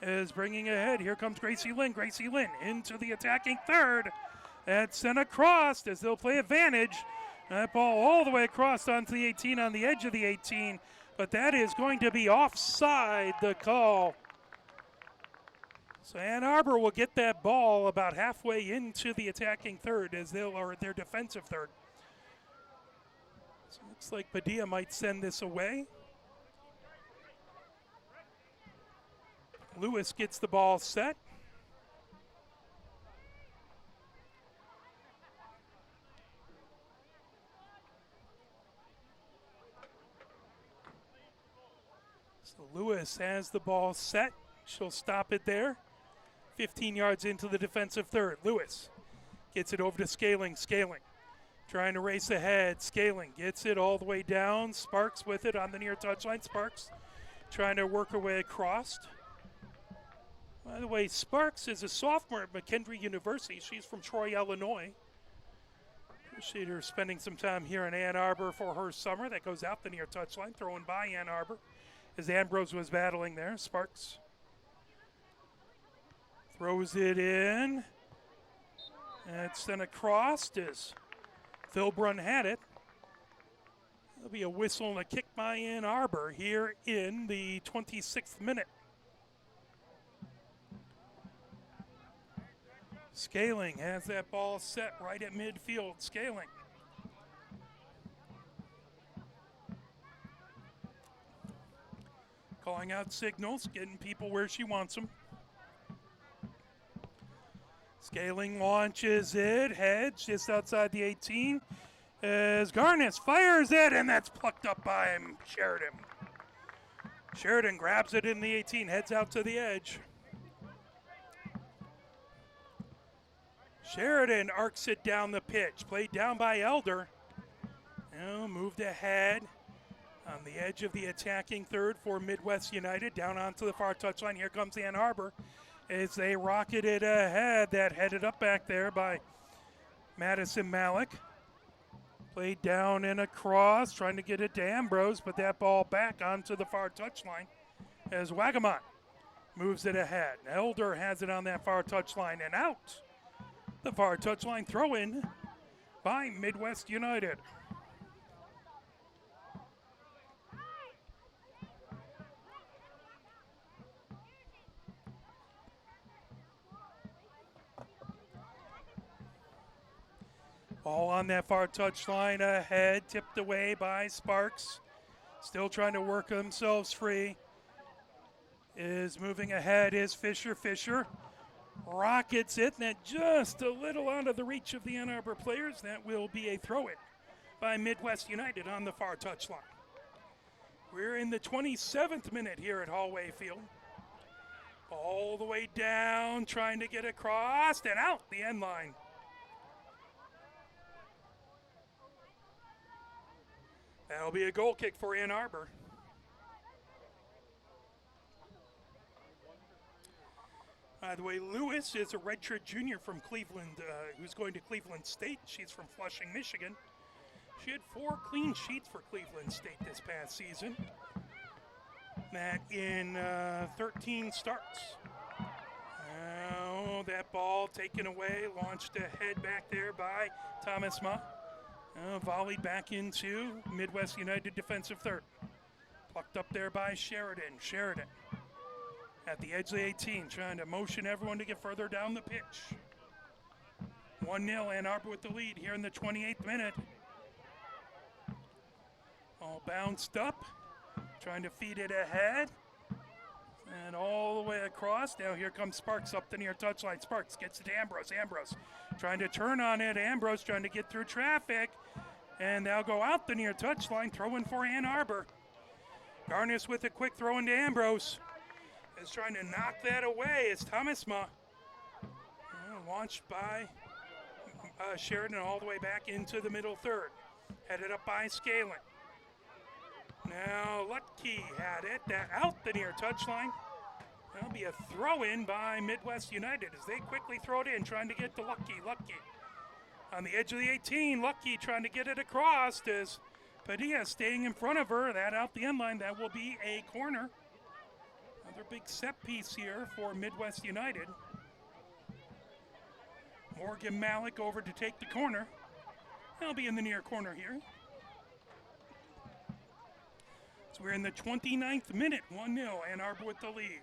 Is bringing ahead. Here comes Gracie Lynn. Gracie Lynn into the attacking third. That's sent across as they'll play advantage. That ball all the way across onto the 18 on the edge of the 18. But that is going to be offside, the call. So Ann Arbor will get that ball about halfway into the attacking third or their defensive third. So it looks like Padilla might send this away. Lewis gets the ball set. So Lewis has the ball set. She'll stop it there. 15 yards into the defensive third. Lewis gets it over to Scaling. Scaling trying to race ahead. Scaling gets it all the way down. Sparks with it on the near touchline. Sparks trying to work her way across. By the way, Sparks is a sophomore at McKendree University. She's from Troy, Illinois. Appreciate her spending some time here in Ann Arbor for her summer. That goes out the near touchline, thrown by Ann Arbor as Ambrose was battling there. Sparks throws it in. And it's sent across as Philbrunn had it. There'll be a whistle and a kick by Ann Arbor here in the 26th minute. Scaling has that ball set right at midfield. Scaling. Calling out signals, getting people where she wants them. Scaling launches it, heads just outside the 18. As Garnis fires it, and that's plucked up by Sheridan. Sheridan grabs it in the 18, heads out to the edge. Sheridan arcs it down the pitch, played down by Elder. Now moved ahead on the edge of the attacking third for Midwest United, down onto the far touchline. Here comes Ann Arbor as they rocket it ahead. That headed up back there by Madison Malik. Played down and across, trying to get it to Ambrose, but that ball back onto the far touchline as Wagamon moves it ahead. Elder has it on that far touchline and out. The far touchline throw in by Midwest United. Ball on that far touchline ahead, tipped away by Sparks. Still trying to work themselves free. Is moving ahead is Fisher. Fisher rockets it, and that just a little out of the reach of the Ann Arbor players. That will be a throw-in by Midwest United on the far touchline. We're in the 27th minute here at Hallway Field. All the way down, trying to get across and out the end line. That'll be a goal kick for Ann Arbor. By the way, Lewis is a redshirt junior from Cleveland who's going to Cleveland State. She's from Flushing, Michigan. She had 4 clean sheets for Cleveland State this past season. That in 13 starts. Now that ball taken away, launched ahead back there by Thomas Ma. Volleyed back into Midwest United defensive third. Plucked up there by Sheridan. Sheridan at the edge of the 18, trying to motion everyone to get further down the pitch. 1-0, Ann Arbor with the lead here in the 28th minute. All bounced up, trying to feed it ahead. And all the way across. Now here comes Sparks up the near touchline. Sparks gets it to Ambrose. Ambrose trying to turn on it. Ambrose trying to get through traffic. And they'll go out the near touchline, throwing for Ann Arbor. Garnis with a quick throw into Ambrose. Is trying to knock that away. It's Thomas Ma. Launched by Sheridan all the way back into the middle third. Headed up by Scaling. Now Lutke had it. That out the near touchline. That'll be a throw-in by Midwest United as they quickly throw it in, trying to get to Lucky. Lucky on the edge of the 18. Lucky trying to get it across as Padilla staying in front of her. That out the end line. That will be a corner. Another big set piece here for Midwest United. Morgan Malik over to take the corner. They'll be in the near corner here. So we're in the 29th minute, 1-0, Ann Arbor with the lead.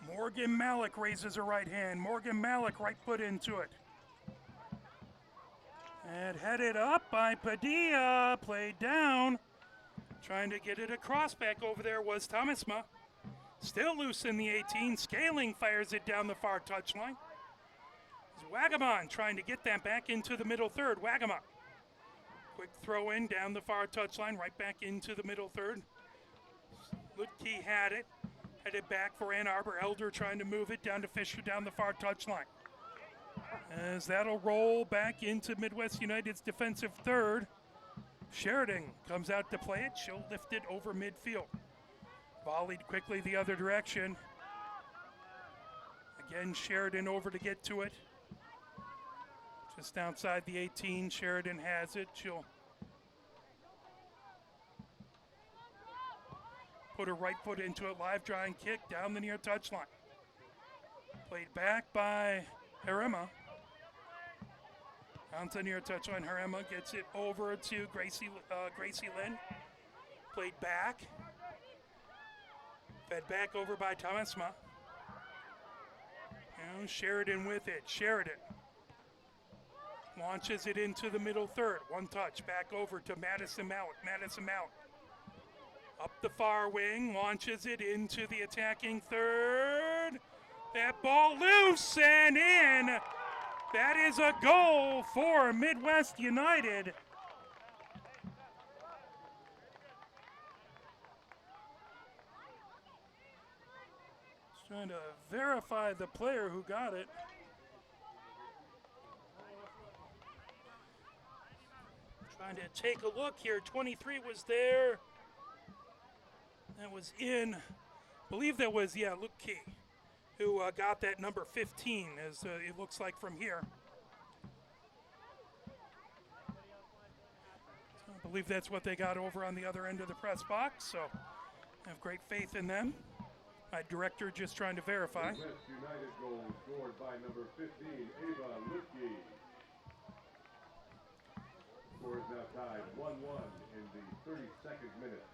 Morgan Malik raises her right hand. Morgan Malik right foot into it. And headed up by Padilla, played down. Trying to get it across back over there was Thomasma. Still loose in the 18. Scaling fires it down the far touchline. Wagamon trying to get that back into the middle third. Wagamon. Quick throw in down the far touchline, right back into the middle third. Lutke had it. Headed back for Ann Arbor. Elder trying to move it down to Fisher down the far touchline. As that'll roll back into Midwest United's defensive third. Sheridan comes out to play it. She'll lift it over midfield. Volleyed quickly the other direction. Again, Sheridan over to get to it. Just outside the 18, Sheridan has it. She'll put her right foot into it. Live drawing kick down the near touchline. Played back by Harema. Onto near touchline. Harema gets it over to Gracie Lynn. Played back. Fed back over by Thomasma. Now Sheridan with it. Sheridan launches it into the middle third. One touch back over to Madison Malik. Madison Malik. Up the far wing. Launches it into the attacking third. That ball loose and in. That is a goal for Midwest United. Just trying to verify the player who got it. Trying to take a look here. 23 was there. That was in. I believe that was, Luke Key, who got that number 15, as it looks like from here. So I believe that's what they got over on the other end of the press box, so I have great faith in them. My director just trying to verify. Midwest United goal scored by number 15, Ava Lutke. Score is now tied 1-1 in the 32nd minute.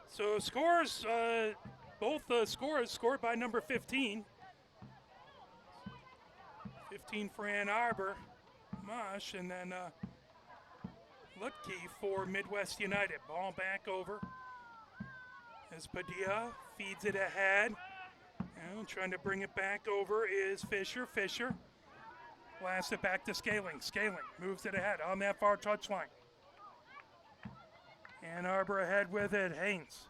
So scores, both scores scored by number 15. 15 for Ann Arbor, Mosh, and then Lutke for Midwest United. Ball back over as Padilla feeds it ahead. And trying to bring it back over is Fisher. Fisher blasts it back to Scaling. Scaling moves it ahead on that far touchline. Ann Arbor ahead with it. Haynes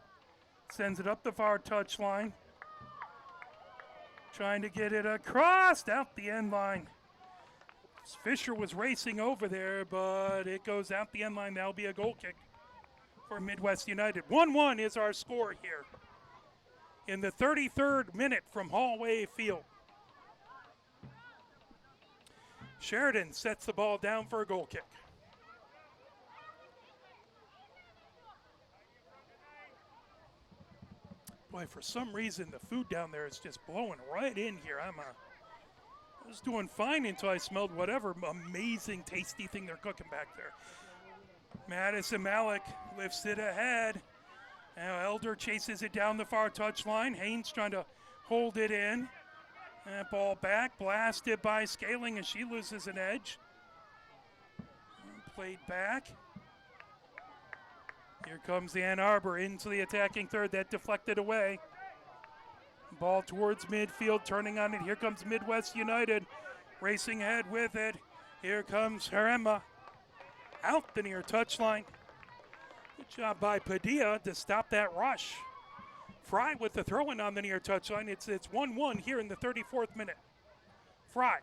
sends it up the far touchline. Trying to get it across out the end line. Fisher was racing over there, but it goes out the end line. That'll be a goal kick for Midwest United. 1-1 is our score here in the 33rd minute from Hallway Field. Sheridan sets the ball down for a goal kick. Boy, for some reason, the food down there is just blowing right in here. I was doing fine until I smelled whatever amazing, tasty thing they're cooking back there. Madison Malik lifts it ahead. Now Elder chases it down the far touchline. Haynes trying to hold it in. That ball back, blasted by Scaling as she loses an edge. Played back. Here comes the Ann Arbor into the attacking third. That deflected away. Ball towards midfield, turning on it. Here comes Midwest United, racing ahead with it. Here comes Harema. Out the near touchline. Good job by Padilla to stop that rush. Fry with the throw-in on the near touchline. It's 1-1 here in the 34th minute. Fry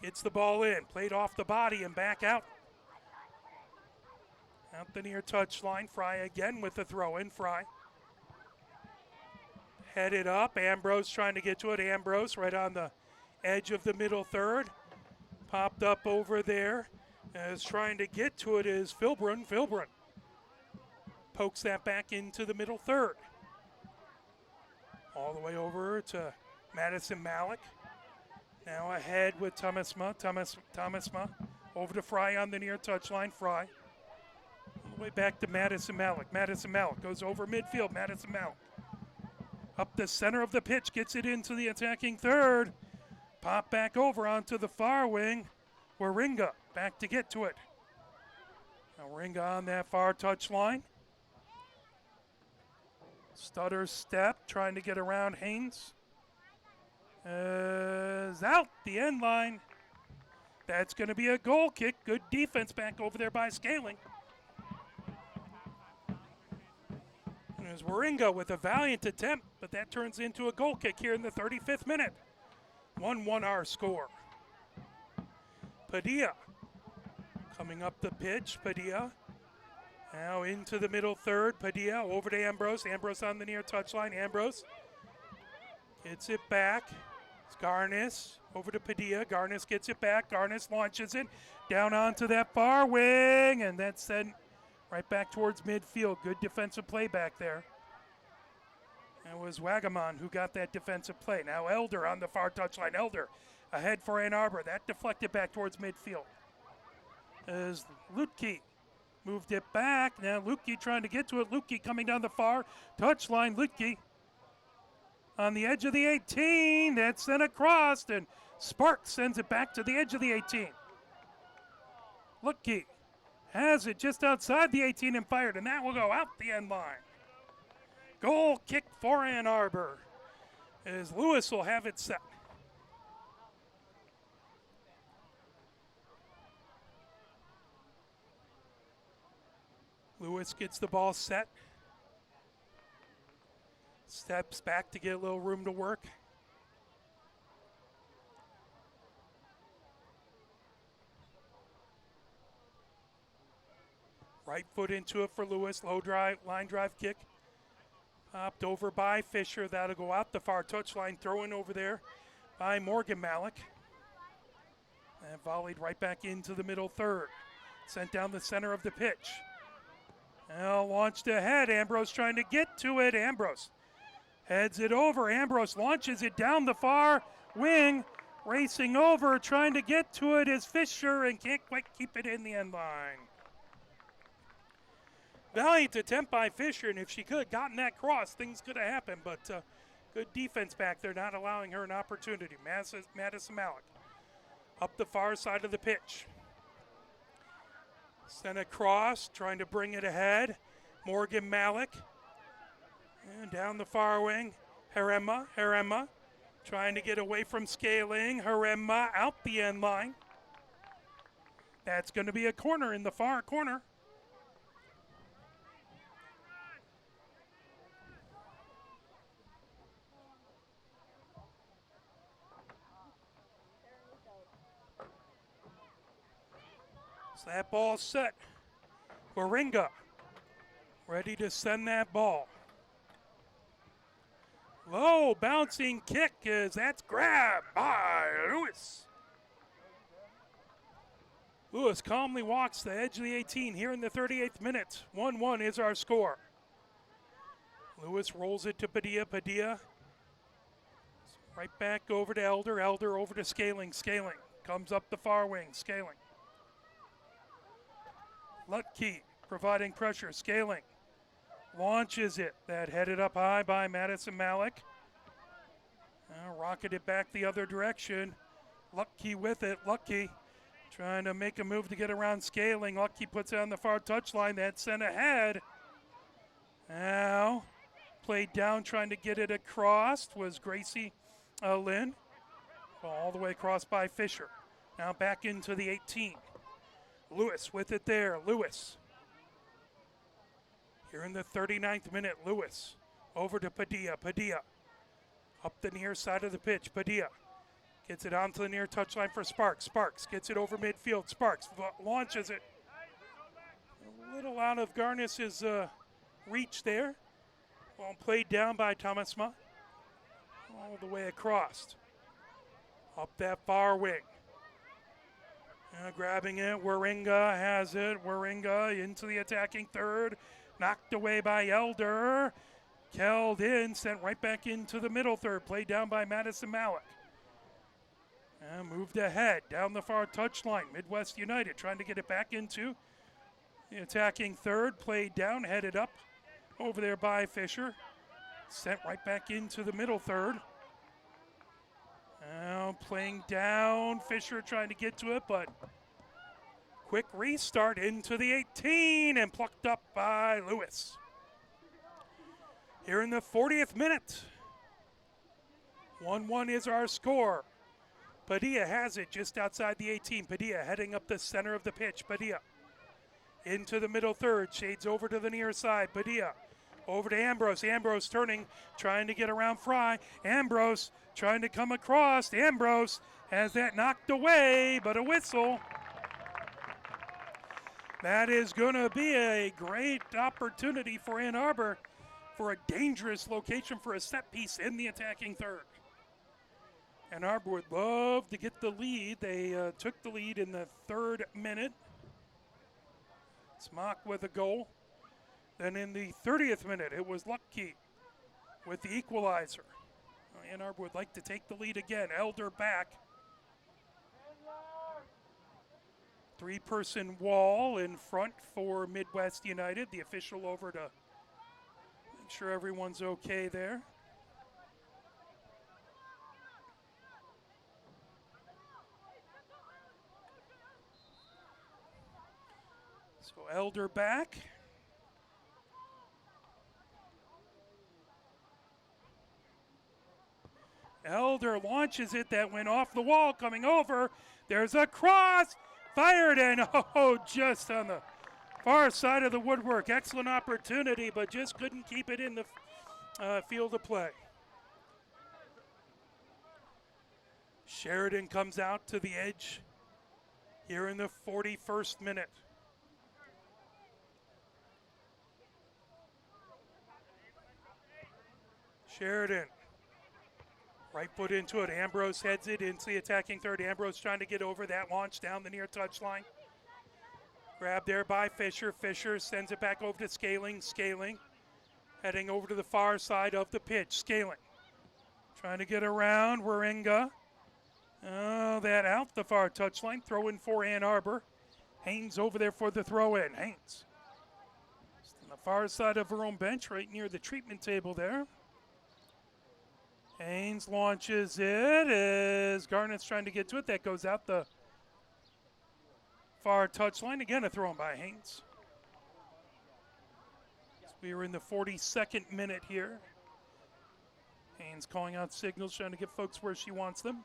gets the ball in, played off the body and back out. Out the near touchline. Fry again with the throw in. Fry. Headed up. Ambrose trying to get to it. Ambrose right on the edge of the middle third. Popped up over there. As trying to get to it is Filbrun. Filbrun pokes that back into the middle third. All the way over to Madison Malik. Now ahead with Thomasma. Thomasma over to Fry on the near touchline. Fry. All the way back to Madison Malik. Madison Malik goes over midfield. Madison Malik. Up the center of the pitch. Gets it into the attacking third. Pop back over onto the far wing. Waringa back to get to it. Now Waringa on that far touchline. Stutter step, trying to get around Haynes. Is out the end line. That's going to be a goal kick. Good defense back over there by Scaling. And there's Waringa with a valiant attempt, but that turns into a goal kick here in the 35th minute. 1-1 our score. Padilla coming up the pitch. Padilla now into the middle third. Padilla over to Ambrose. Ambrose on the near touchline. Ambrose gets it back. It's Garnis over to Padilla. Garnis gets it back. Garnis launches it down onto that far wing, and that's sent right back towards midfield. Good defensive play back there. It was Wagamon who got that defensive play. Now Elder on the far touchline. Elder ahead for Ann Arbor. That deflected back towards midfield. As Lutke moved it back. Now Lutke trying to get to it. Lutke coming down the far touchline. Lutke on the edge of the 18. That's sent across, and Sparks sends it back to the edge of the 18. Lutke has it just outside the 18 and fired, and that will go out the end line. Goal kick for Ann Arbor as Lewis will have it set. Lewis gets the ball set. Steps back to get a little room to work. Right foot into it for Lewis. Low drive, line drive kick. Popped over by Fisher. That'll go out the far touchline. Throw in over there by Morgan Malik. And volleyed right back into the middle third. Sent down the center of the pitch. Now launched ahead. Ambrose trying to get to it. Ambrose heads it over. Ambrose launches it down the far wing. Racing over, trying to get to it is Fisher and can't quite keep it in the end line. Valiant attempt by Fisher, and if she could have gotten that cross, things could have happened, but good defense back there, not allowing her an opportunity. Madison Malik up the far side of the pitch. Sent across, trying to bring it ahead. Morgan Malik. And down the far wing, Herema trying to get away from Scaling. Herema out the end line. That's going to be a corner in the far corner. So that ball set. Waringa ready to send that ball. Low bouncing kick as that's grabbed by Lewis. Lewis calmly walks the edge of the 18 here in the 38th minute. 1-1 is our score. Lewis rolls it to Padilla. Padilla right back over to Elder. Elder over to Scaling. Scaling comes up the far wing. Scaling. Lutke providing pressure. Scaling launches it. That headed up high by Madison Malik. Rocketed back the other direction. Lutke with it. Lutke trying to make a move to get around Scaling. Lutke puts it on the far touchline. That's sent ahead. Now played down trying to get it across was Gracie Lynn. All the way across by Fisher. Now back into the 18. Lewis with it there. Lewis. Here in the 39th minute, Lewis over to Padilla. Padilla up the near side of the pitch. Padilla gets it onto the near touchline for Sparks. Sparks gets it over midfield. Sparks launches it. A A little out of Garnis's reach there. Ball played down by Thomasma. All the way across. Up that far wing. Grabbing it, Waringa has it. Waringa into the attacking third. Knocked away by Elder. Held in, sent right back into the middle third. Played down by Madison Malik. And moved ahead, down the far touchline. Midwest United trying to get it back into the attacking third. Played down, headed up. Over there by Fisher. Sent right back into the middle third. Now playing down. Fisher trying to get to it, but quick restart into the 18 and plucked up by Lewis. Here in the 40th minute. 1-1 is our score. Padilla has it just outside the 18. Padilla heading up the center of the pitch. Padilla into the middle third. Shades over to the near side. Padilla over to Ambrose. Ambrose turning, trying to get around Fry. Ambrose trying to come across. Ambrose has that knocked away, but a whistle. That is going to be a great opportunity for Ann Arbor for a dangerous location for a set piece in the attacking third. Ann Arbor would love to get the lead. They took the lead in the 3rd minute. Smock with a goal. Then in the 30th minute, it was Lucky with the equalizer. Ann Arbor would like to take the lead again. Elder back. 3-person wall in front for Midwest United. The official over to make sure everyone's okay there. So Elder back. Elder launches it. That went off the wall, coming over. There's a cross. Fired and just on the far side of the woodwork. Excellent opportunity, but just couldn't keep it in the field of play. Sheridan comes out to the edge here in the 41st minute. Sheridan. Right foot into it. Ambrose heads it into the attacking third. Ambrose trying to get over that launch down the near touchline. Grabbed there by Fisher. Fisher sends it back over to Scaling. Scaling heading over to the far side of the pitch. Scaling trying to get around Waringa. Oh, that out the far touchline. Throw in for Ann Arbor. Haynes over there for the throw in. Haynes on the far side of her own bench, right near the treatment table there. Haynes launches it as Garnett's trying to get to it. That goes out the far touchline. Again, a throw in by Haynes. So we are in the 42nd minute here. Haynes calling out signals, trying to get folks where she wants them.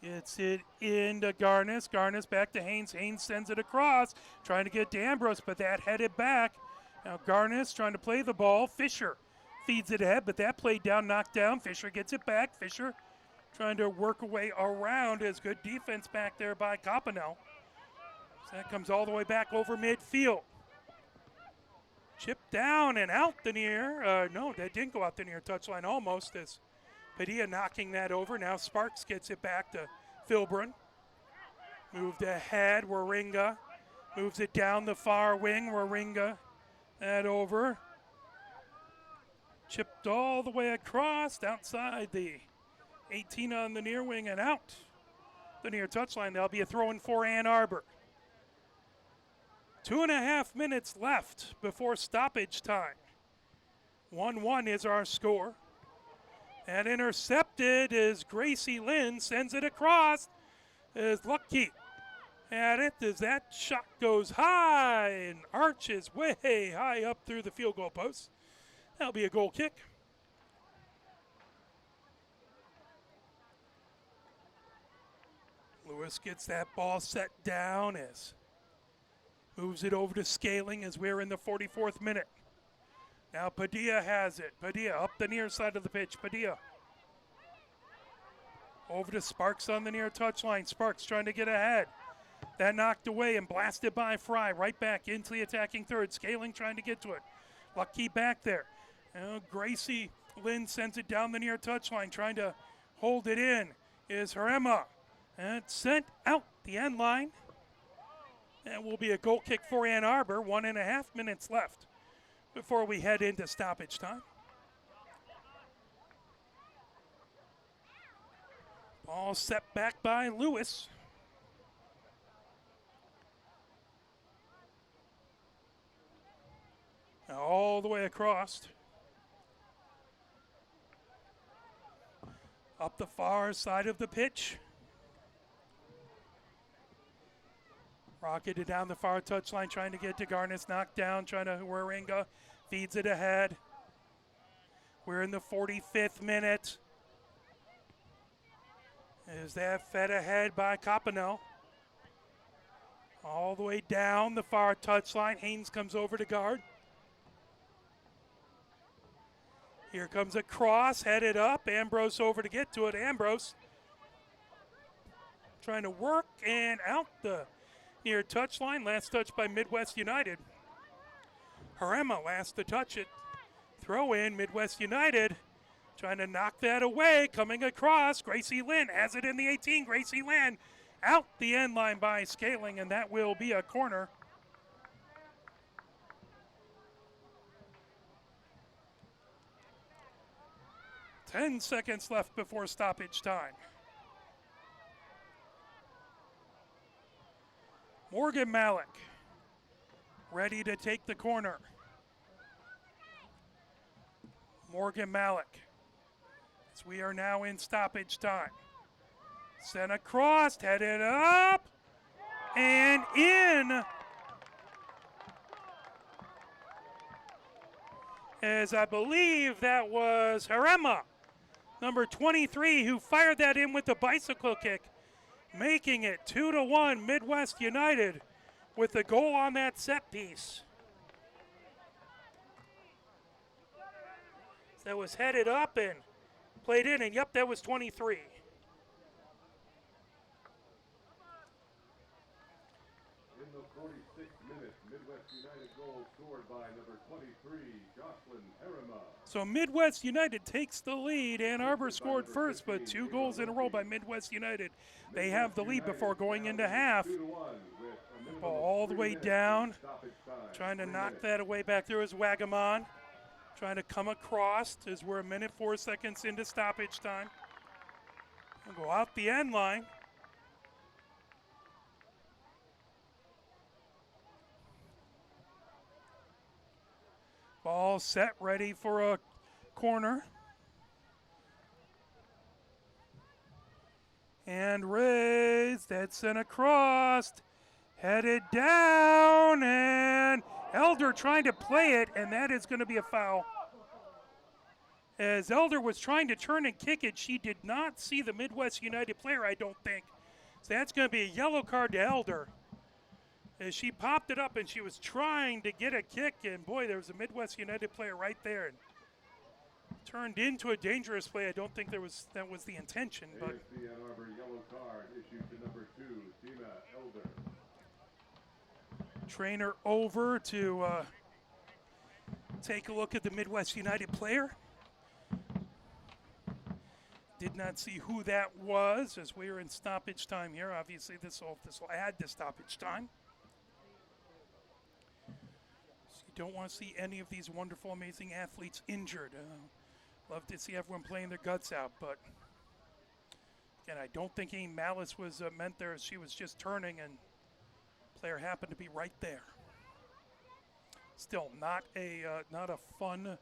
Gets it into Garnis. Garnis back to Haynes. Haynes sends it across, trying to get to Ambrose, but that headed back. Now Garnis trying to play the ball. Fisher feeds it ahead, but that played down, knocked down. Fisher gets it back. Fisher trying to work a way around as good defense back there by Coppinell. So that comes all the way back over midfield. Chipped down and out the near. No, that didn't go out the near touchline almost as Padilla knocking that over. Now Sparks gets it back to Filbrun. Moved ahead. Waringa moves it down the far wing. Waringa that over. Chipped all the way across, outside the 18 on the near wing and out the near touchline. There'll be a throw in for Ann Arbor. 2.5 minutes left before stoppage time. 1-1 is our score. And intercepted as Gracie Lynn sends it across. Is Lucky at it as that shot goes high and arches way high up through the field goal post. That'll be a goal kick. Lewis gets that ball set down as moves it over to Scaling as we're in the 44th minute. Now Padilla has it. Padilla up the near side of the pitch. Padilla over to Sparks on the near touchline. Sparks trying to get ahead. That knocked away and blasted by Fry. Right back into the attacking third. Scaling trying to get to it. Lucky back there. Gracie Lynn sends it down the near touchline. Trying to hold it in is Harema. And sent out the end line. And will be a goal kick for Ann Arbor. 1.5 minutes left before we head into stoppage time. Ball set back by Lewis. All the way across. Up the far side of the pitch. Rocketed down the far touchline, trying to get to Garnis, knocked down, trying to Waringa, feeds it ahead. We're in the 45th minute. Is that fed ahead by Coppinell? All the way down the far touchline. Haynes comes over to guard. Here comes a cross, headed up. Ambrose over to get to it. Ambrose trying to work and out the near touchline. Last touch by Midwest United. Harema last to touch it. Throw in Midwest United. Trying to knock that away. Coming across. Gracie Lynn has it in the 18. Gracie Lynn out the end line by Scaling, and that will be a corner. Ten seconds left before stoppage time. Morgan Malik ready to take the corner. Morgan Malik, as we are now in stoppage time. Sent across, headed up, and in. As I believe that was Harema, number 23, who fired that in with the bicycle kick, making it 2-1 Midwest United with the goal on that set piece. That was headed up and played in, and yep, that was 23. In the 46th minute, Midwest United goal scored by number 23, Jocelyn Harema. So Midwest United takes the lead. Ann Arbor scored first, but 2 goals in a row by Midwest United. They have the lead before going into half. Ball all the way down. Trying to knock that away back there is Wagamon. Trying to come across as we're 1:04 into stoppage time. We'll go out the end line. Ball set, ready for a corner. And raised, that's sent across. Headed down, and Elder trying to play it, and that is going to be a foul. As Elder was trying to turn and kick it, she did not see the Midwest United player, I don't think. So that's going to be a yellow card to Elder. As she popped it up and she was trying to get a kick, and boy, there was a Midwest United player right there. And turned into a dangerous play. I don't think that was the intention. But AFC Ann Arbor yellow card issued to number 2, Tina Elder. Trainer over to take a look at the Midwest United player. Did not see who that was as we are in stoppage time here. Obviously, this will add to stoppage time. So you don't want to see any of these wonderful, amazing athletes injured. Love to see everyone playing their guts out, but again, I don't think any malice was meant there. She was just turning, and player happened to be right there. Still not a fun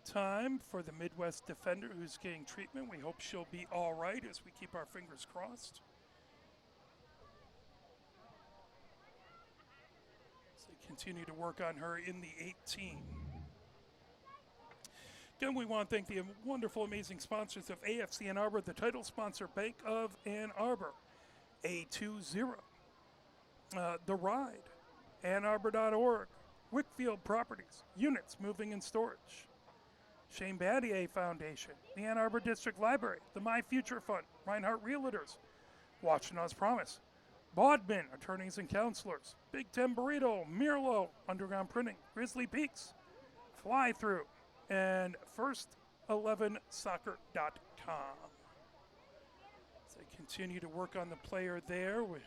time for the Midwest defender who's getting treatment. We hope she'll be all right as we keep our fingers crossed. So they continue to work on her in the 18. Again, we want to thank the wonderful, amazing sponsors of AFC Ann Arbor, the title sponsor, Bank of Ann Arbor, A20, The Ride, AnnArbor.org, Wickfield Properties, Units Moving and Storage, Shane Battier Foundation, the Ann Arbor District Library, the My Future Fund, Reinhardt Realtors, Washtenaws Promise, Bodman, Attorneys and Counselors, Big Ten Burrito, Mirlo, Underground Printing, Grizzly Peaks, Fly Through, and First11Soccer.com. As they continue to work on the player there, we're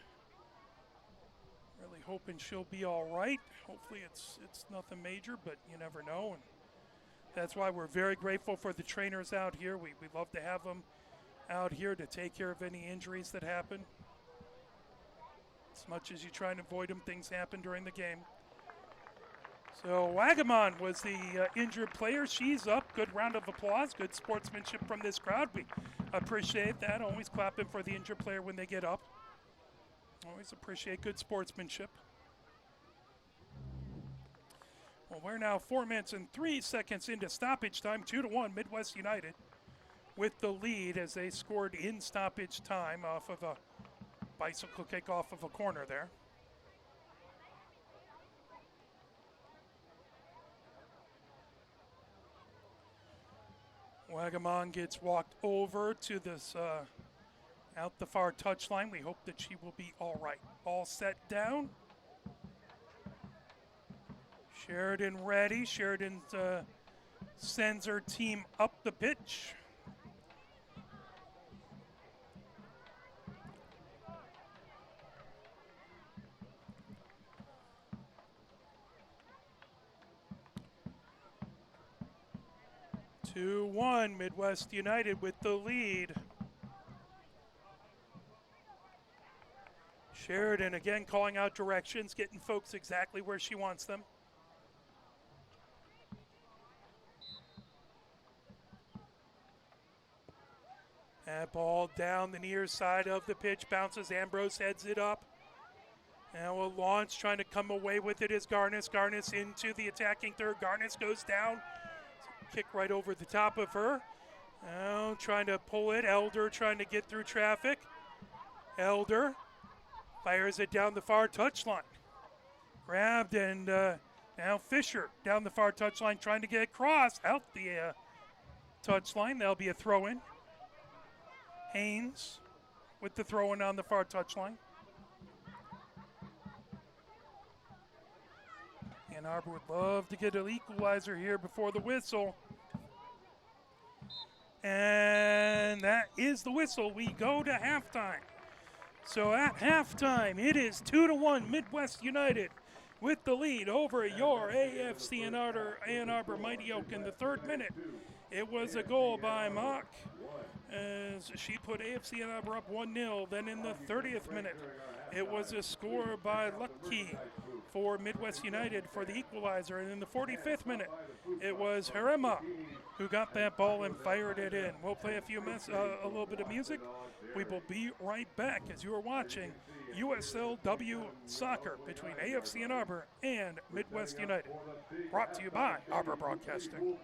really hoping she'll be all right. Hopefully it's nothing major, but you never know. And that's why we're very grateful for the trainers out here. We love to have them out here to take care of any injuries that happen. As much as you try and avoid them, things happen during the game. So Wagamon was the injured player. She's up. Good round of applause. Good sportsmanship from this crowd. We appreciate that. Always clapping for the injured player when they get up. Always appreciate good sportsmanship. Well, we're now 4 minutes and 3 seconds into stoppage time. 2-1 Midwest United with the lead as they scored in stoppage time off of a bicycle kick off of a corner there. Wagamon gets walked over to this out the far touchline. We hope that she will be all right. Ball set down. Sheridan ready. Sheridan sends her team up the pitch. (2-1) Midwest United with the lead. Sheridan again calling out directions, getting folks exactly where she wants them. That ball down the near side of the pitch, bounces. Ambrose heads it up. Now a launch trying to come away with it is Garnis. Garnis into the attacking third. Garnis goes down. Kick right over the top of her. Now trying to pull it. Elder trying to get through traffic. Elder fires it down the far touchline. Grabbed and now Fisher down the far touchline trying to get across out the touchline. That'll be a throw-in. Haynes with the throw-in on the far touchline. Ann Arbor would love to get an equalizer here before the whistle. And that is the whistle. We go to halftime. So at halftime, it is 2-1 Midwest United with the lead over your AFC Ann Arbor Mighty Oak in the 3rd minute. It was a goal by Mock as she put AFC Ann Arbor up 1-0. Then in the 30th minute, it was a score by Lucky for Midwest United for the equalizer. And in the 45th minute, it was Harema who got that ball and fired it in. We'll play a little bit of music. We will be right back as you are watching USLW Soccer between AFC Ann Arbor and Midwest United. Brought to you by Arbor Broadcasting.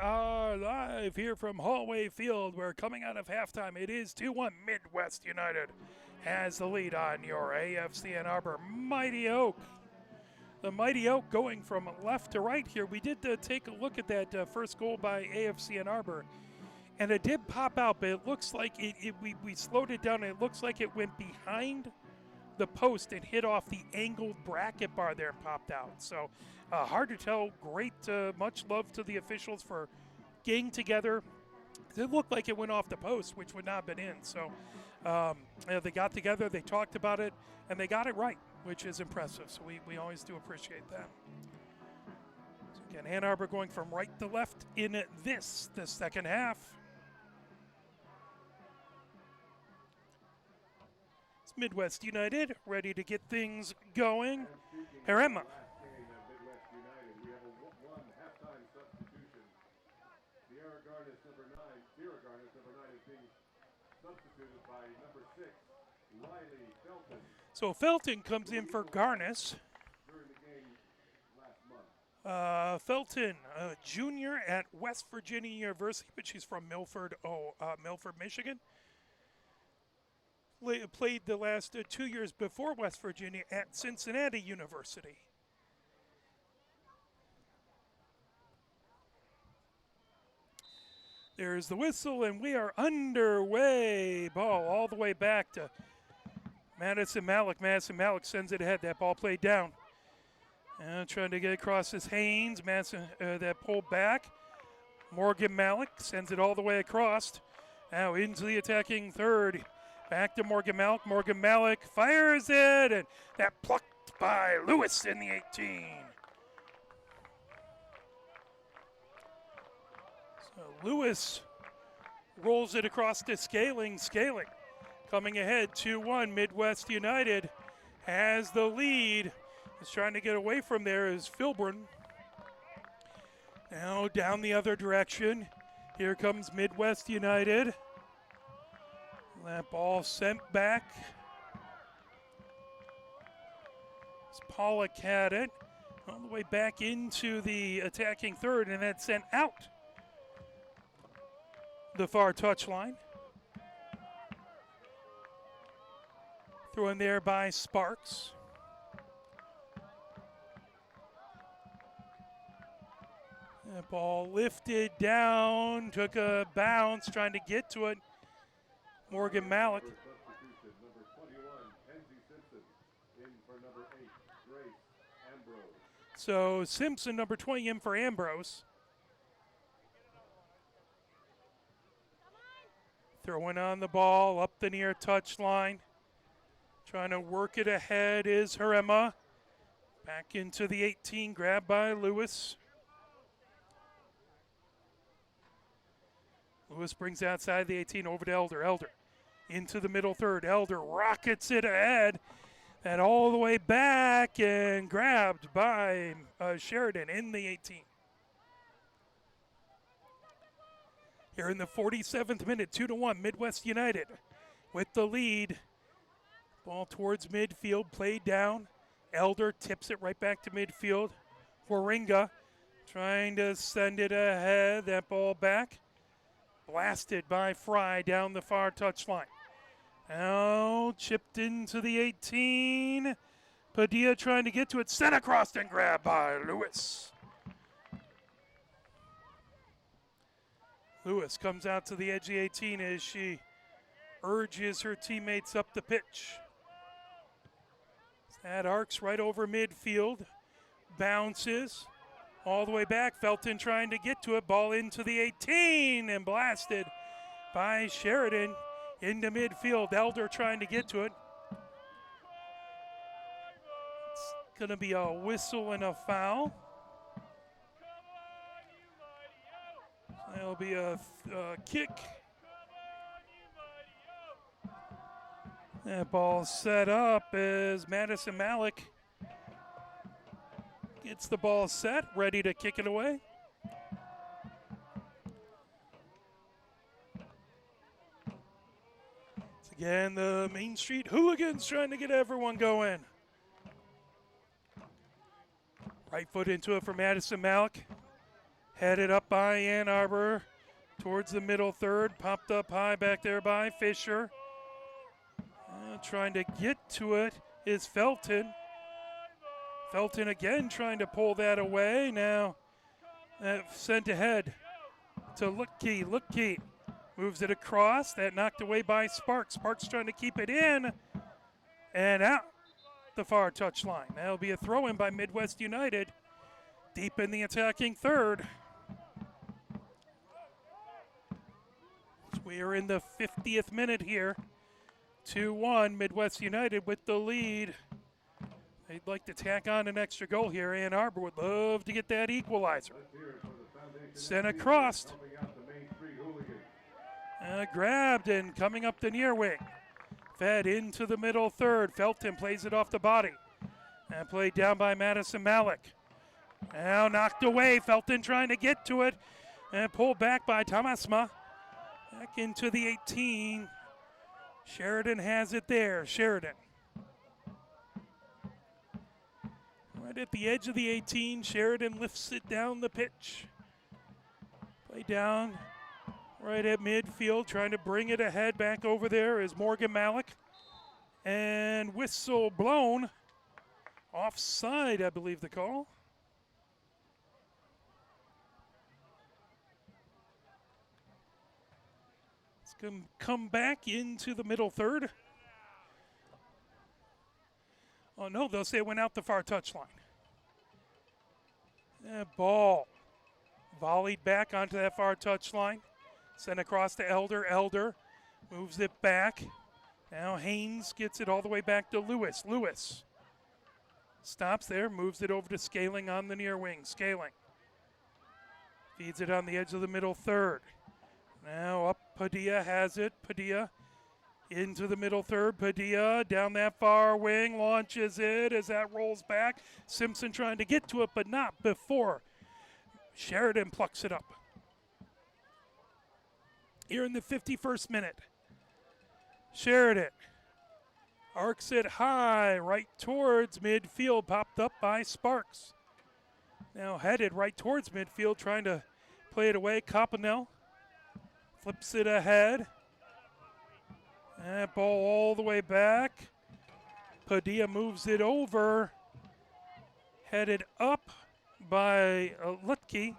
are live here from Hallway Field. We're coming out of halftime. It is 2-1. Midwest United has the lead on your AFC Ann Arbor Mighty Oak. The Mighty Oak going from left to right here. We did take a look at that first goal by AFC Ann Arbor, and it did pop out, but it looks like we slowed it down, and it looks like it went behind the post and hit off the angled bracket bar there and popped out. So hard to tell. Great, much love to the officials for getting together. It looked like it went off the post, which would not have been in. So they got together, they talked about it, and they got it right, which is impressive. So we always do appreciate that. So again, Ann Arbor going from right to left in the second half. It's Midwest United ready to get things going. Herema. So Felton comes in for Garnis. Felton, a junior at West Virginia University, but she's from Milford, Michigan. Played the last 2 years before West Virginia at Cincinnati University. There's the whistle, and we are underway. Ball all the way back to Madison Malik. Madison Malik sends it ahead. That ball played down. Trying to get across his Haynes. Madison, that pulled back. Morgan Malik sends it all the way across. Now into the attacking third. Back to Morgan Malik. Morgan Malik fires it, and that plucked by Lewis in the 18. So Lewis rolls it across to Scaling. Scaling coming ahead 2-1. Midwest United has the lead. Is trying to get away from there is Filburn. Now down the other direction. Here comes Midwest United. That ball sent back. Pollock had it all the way back into the attacking third, and that's sent out the far touchline. Thrown in there by Sparks. That ball lifted down, took a bounce, trying to get to it. Morgan Malik. So Simpson, number 20, in for Ambrose. Throwing on the ball up the near touchline. Trying to work it ahead is Herema. Back into the 18, grabbed by Lewis. Lewis brings outside the 18 over to Elder. Elder into the middle third. Elder rockets it ahead. And all the way back and grabbed by Sheridan in the 18. Here in the 47th minute, 2-1, Midwest United with the lead. Ball towards midfield, played down. Elder tips it right back to midfield. Waringa trying to send it ahead. That ball back. Blasted by Fry down the far touchline. Now chipped into the 18. Padilla trying to get to it. Sent across and grabbed by Lewis. Lewis comes out to the edge of the 18 as she urges her teammates up the pitch. That arcs right over midfield. Bounces all the way back. Felton trying to get to it. Ball into the 18 and blasted by Sheridan into midfield. Elder trying to get to it. It's going to be a whistle and a foul. That'll be a kick. That ball set up as Madison Malik gets the ball set, ready to kick it away. It's again the Main Street Hooligans trying to get everyone going. Right foot into it for Madison Malik. Headed up by Ann Arbor towards the middle third. Popped up high back there by Fisher. Trying to get to it is Felton. Felton again trying to pull that away. Now sent ahead to Lutke. Lutke moves it across. That knocked away by Sparks. Sparks trying to keep it in and out the far touchline. That'll be a throw in by Midwest United deep in the attacking third. We are in the 50th minute here. 2-1, Midwest United with the lead. They'd like to tack on an extra goal here. Ann Arbor would love to get that equalizer. Sent across. Grabbed and coming up the near wing. Fed into the middle third. Felton plays it off the body. And played down by Madison Malik. Now knocked away. Felton trying to get to it. And pulled back by Tamasma. Back into the 18. Sheridan has it there. Sheridan. Right at the edge of the 18. Sheridan lifts it down the pitch. Play down right at midfield. Trying to bring it ahead. Back over there is Morgan Malik. And whistle blown. Offside, I believe the call. Come back into the middle third. Oh no, they'll say it went out the far touchline. Ball volleyed back onto that far touchline. Sent across to Elder. Elder moves it back. Now Haynes gets it all the way back to Lewis. Lewis stops there, moves it over to Scaling on the near wing. Scaling feeds it on the edge of the middle third. Now up, Padilla has it. Padilla into the middle third. Padilla down that far wing, launches it as that rolls back. Simpson trying to get to it, but not before Sheridan plucks it up. Here in the 51st minute, Sheridan arcs it high right towards midfield, popped up by Sparks. Now headed right towards midfield, trying to play it away. Coppinell flips it ahead. That ball all the way back. Padilla moves it over. Headed up by Lutke.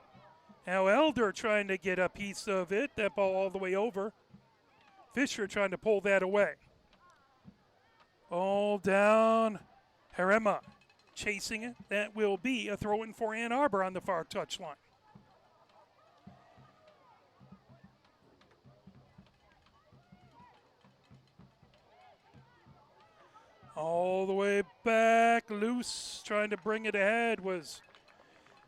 Now Elder trying to get a piece of it. That ball all the way over. Fisher trying to pull that away. All down. Harema chasing it. That will be a throw-in for Ann Arbor on the far touchline. All the way back, loose, trying to bring it ahead was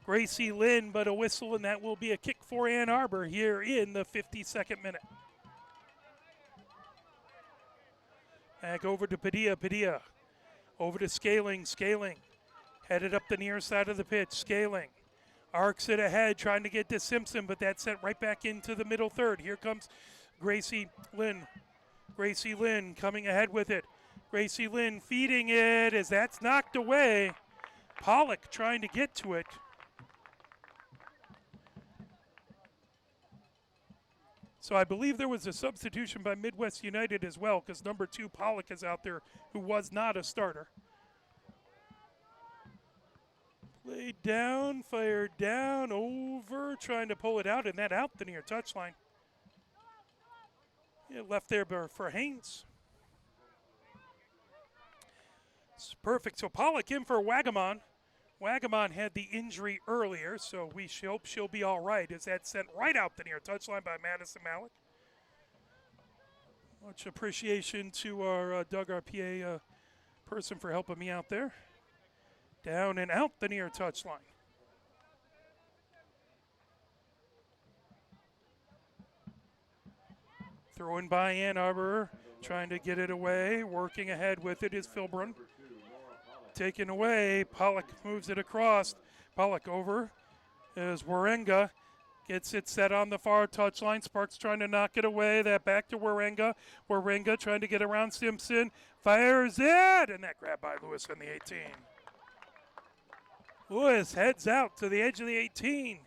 Gracie Lynn, but a whistle, and that will be a kick for Ann Arbor here in the 52nd minute. Back over to Padilla. Padilla over to Scaling. Scaling headed up the near side of the pitch. Scaling arcs it ahead, trying to get to Simpson, but that's sent right back into the middle third. Here comes Gracie Lynn. Gracie Lynn coming ahead with it. Gracie Lynn feeding it as that's knocked away. Pollock trying to get to it. So I believe there was a substitution by Midwest United as well, because number 2 Pollock is out there, who was not a starter. Played down, fired down, over, trying to pull it out, and that out the near touchline. Yeah, left there for Haynes. It's perfect. So Pollock in for Wagamon. Wagamon had the injury earlier, so we hope she'll be all right, as that's sent right out the near touchline by Madison Malik. Much appreciation to our Doug, our PA person, for helping me out there. Down and out the near touchline. Throw in by Ann Arbor, trying to get it away. Working ahead with it is Philbrun. Taken away, Pollock moves it across. Pollock over is Warenga. Gets it set on the far touchline. Sparks trying to knock it away. That back to Warenga. Warenga trying to get around Simpson. Fires it! And that grab by Lewis on the 18. Lewis heads out to the edge of the 18.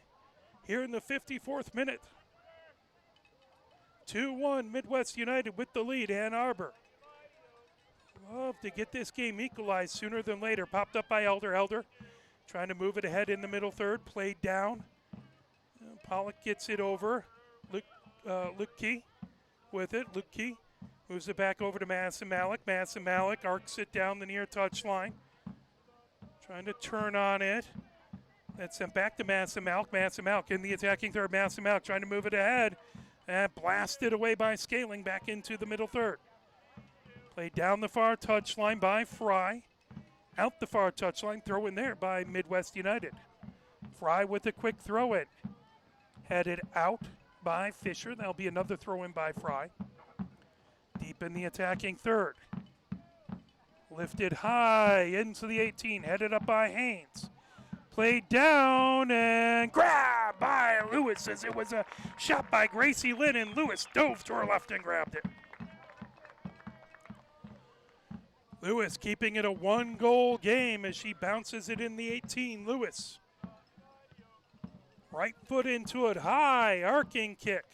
here in the 54th minute. 2-1 Midwest United with the lead. Ann Arbor love to get this game equalized sooner than later. Popped up by Elder. Elder trying to move it ahead in the middle third. Played down. Pollock gets it over. Luke Key with it. Luke Key moves it back over to Madison Malik. Madison Malik arcs it down the near touchline. Trying to turn on it. That's sent back to Madison Malik. Madison Malik in the attacking third. Madison Malik trying to move it ahead. And blasted away by Scaling back into the middle third. Played down the far touchline by Fry. Out the far touchline. Throw in there by Midwest United. Fry with a quick throw in. Headed out by Fisher. That'll be another throw in by Fry. Deep in the attacking third. Lifted high into the 18. Headed up by Haynes. Played down and grabbed by Lewis as it was a shot by Gracie Lynn, and Lewis dove to her left and grabbed it. Lewis keeping it a one-goal game as she bounces it in the 18. Lewis. Right foot into it, high, arcing kick.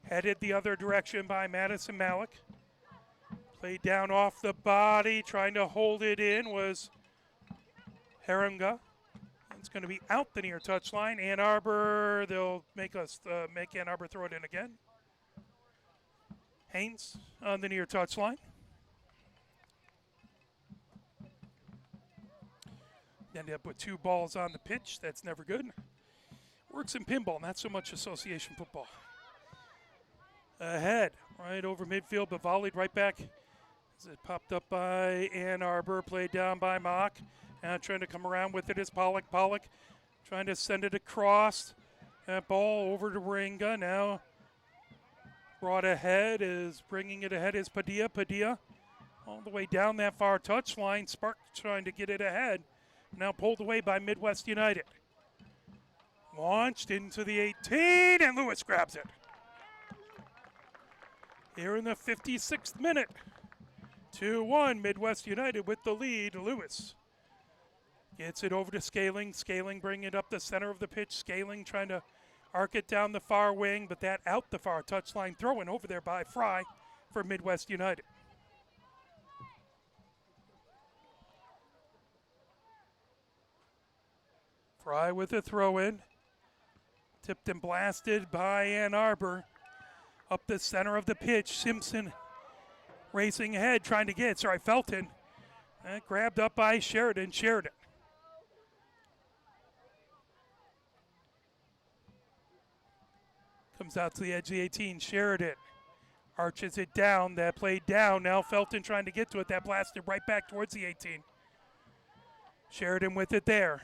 Headed the other direction by Madison Malik. Played down off the body, trying to hold it in was Haringa. It's going to be out the near touchline. Ann Arbor, they'll make Ann Arbor throw it in again. Haynes on the near touchline. Ended up with 2 balls on the pitch. That's never good. Works in pinball, not so much association football. Ahead, right over midfield, but volleyed right back as it popped up by Ann Arbor. Played down by Mock. Trying to come around with it is Pollock. Pollock trying to send it across. That ball over to Ringa. Now brought ahead is bringing it ahead is Padilla. Padilla all the way down that far touchline. Spark trying to get it ahead. Now pulled away by Midwest United. Launched into the 18 and Lewis grabs it. Here in the 56th minute. 2-1 Midwest United with the lead. Lewis gets it over to Scaling. Scaling bringing it up the center of the pitch. Scaling trying to arc it down the far wing, but that out the far touchline. Throw-in over there by Fry for Midwest United. Fry with a throw-in. Tipped and blasted by Ann Arbor. Up the center of the pitch. Simpson racing ahead, trying to get it. Sorry, Felton. Grabbed up by Sheridan. Sheridan. Comes out to the edge of the 18. Sheridan arches it down. That played down. Now Felton trying to get to it. That blasted right back towards the 18. Sheridan with it there.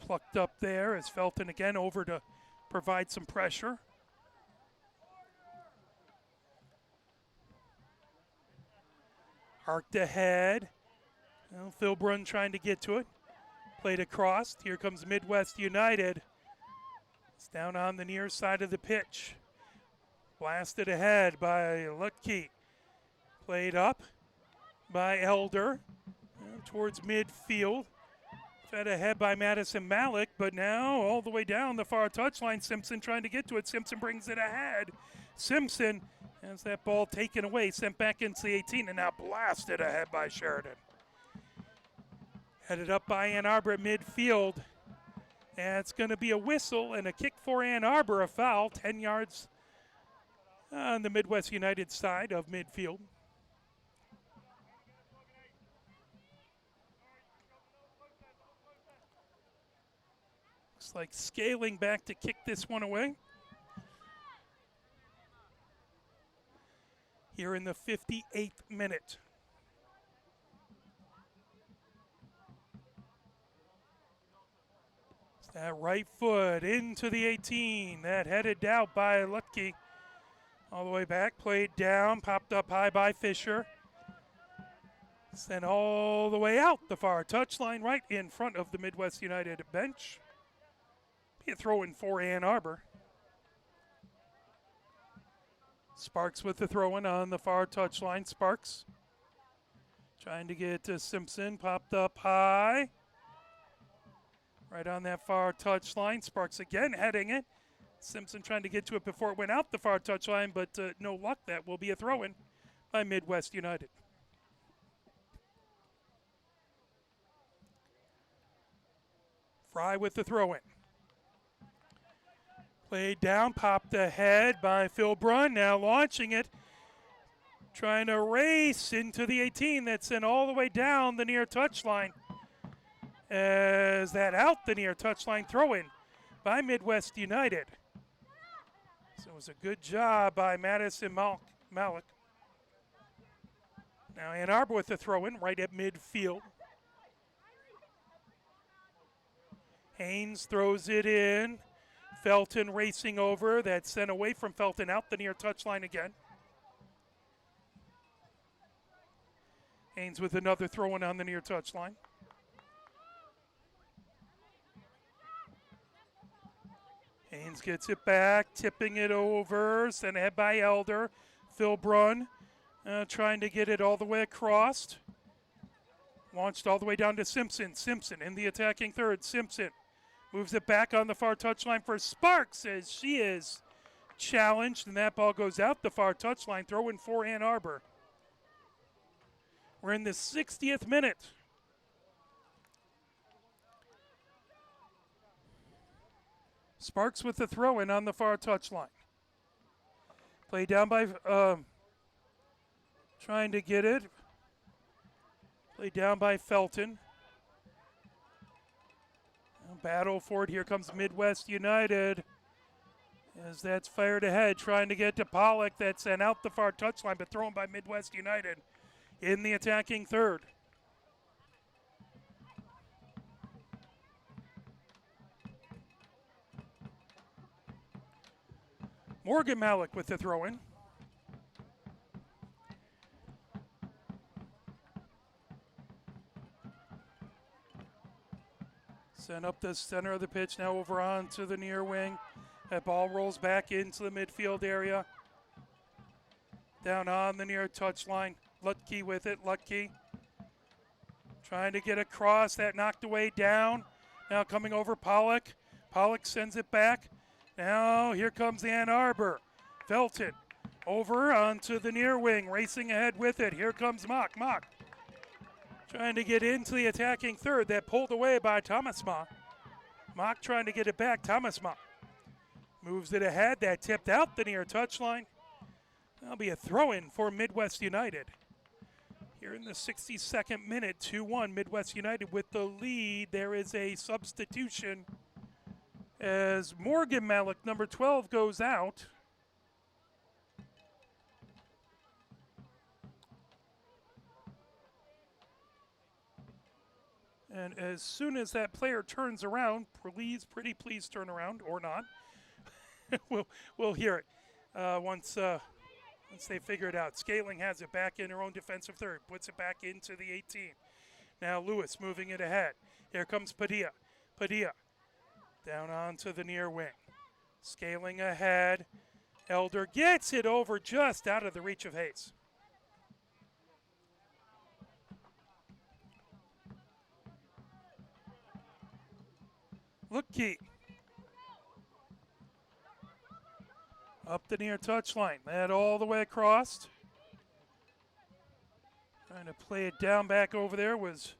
Plucked up there as Felton again over to provide some pressure. Arced ahead. Well, Philbrunn trying to get to it. Played across. Here comes Midwest United. It's down on the near side of the pitch. Blasted ahead by Lutke. Played up by Elder. Towards midfield. Fed ahead by Madison Malik, but now all the way down the far touchline. Simpson trying to get to it. Simpson brings it ahead. Simpson has that ball taken away, sent back into the 18, and now blasted ahead by Sheridan. Headed up by Ann Arbor at midfield. And it's going to be a whistle and a kick for Ann Arbor, a foul, 10 yards on the Midwest United side of midfield. Looks like Scaling back to kick this one away. Here in the 58th minute. That right foot into the 18. That headed out by Lutke. All the way back, played down, popped up high by Fisher. Sent all the way out the far touchline, right in front of the Midwest United bench. Be a throw in for Ann Arbor. Sparks with the throw in on the far touchline. Sparks Trying to get to Simpson, popped up high. Right on that far touchline. Sparks again heading it. Simpson trying to get to it before it went out the far touchline, but no luck. That will be a throw-in by Midwest United. Fry with the throw-in. Played down, popped ahead by Phil Brunn. Now launching it. Trying to race into the 18. That's sent all the way down the near touchline. As that out the near touchline throw-in by Midwest United. So it was a good job by Madison Malik. Now Ann Arbor with the throw-in right at midfield. Haynes throws it in. Felton racing over. That's sent away from Felton out the near touchline again. Haynes with another throw-in on the near touchline. Haynes gets it back, tipping it over, sent ahead by Elder. Phil Brunn trying to get it all the way across. Launched all the way down to Simpson. Simpson in the attacking third. Simpson moves it back on the far touchline for Sparks as she is challenged, and that ball goes out the far touchline. Throw in for Ann Arbor. We're in the 60th minute. Sparks with the throw-in on the far touchline. Played down by, trying to get it. Played down by Felton. Battle for it. Here comes Midwest United. As that's fired ahead, trying to get to Pollock. That's sent out the far touchline, but thrown by Midwest United in the attacking third. Morgan Malik with the throw-in. Sent up the center of the pitch, now over onto the near wing. That ball rolls back into the midfield area. Down on the near touchline. Lutke with it, Lutke. Trying to get across, that knocked away down. Now coming over Pollock. Pollock sends it back. Now here comes Ann Arbor. Felton over onto the near wing, racing ahead with it. Here comes Mock. Mock trying to get into the attacking third. That pulled away by Thomasma. Mock trying to get it back. Thomasma moves it ahead. That tipped out the near touchline. That'll be a throw-in for Midwest United. Here in the 62nd minute, 2-1, Midwest United with the lead. There is a substitution as Morgan Malik, number 12, goes out. And as soon as that player turns around, pretty please turn around, or not. we'll hear it once they figure it out. Scaling has it back in her own defensive third, puts it back into the 18. Now Lewis moving it ahead. Here comes Padilla. Padilla down onto the near wing. Scaling ahead. Elder gets it over just out of the reach of Hayes. Lutke up the near touchline. That all the way across. Trying to play it down back over there was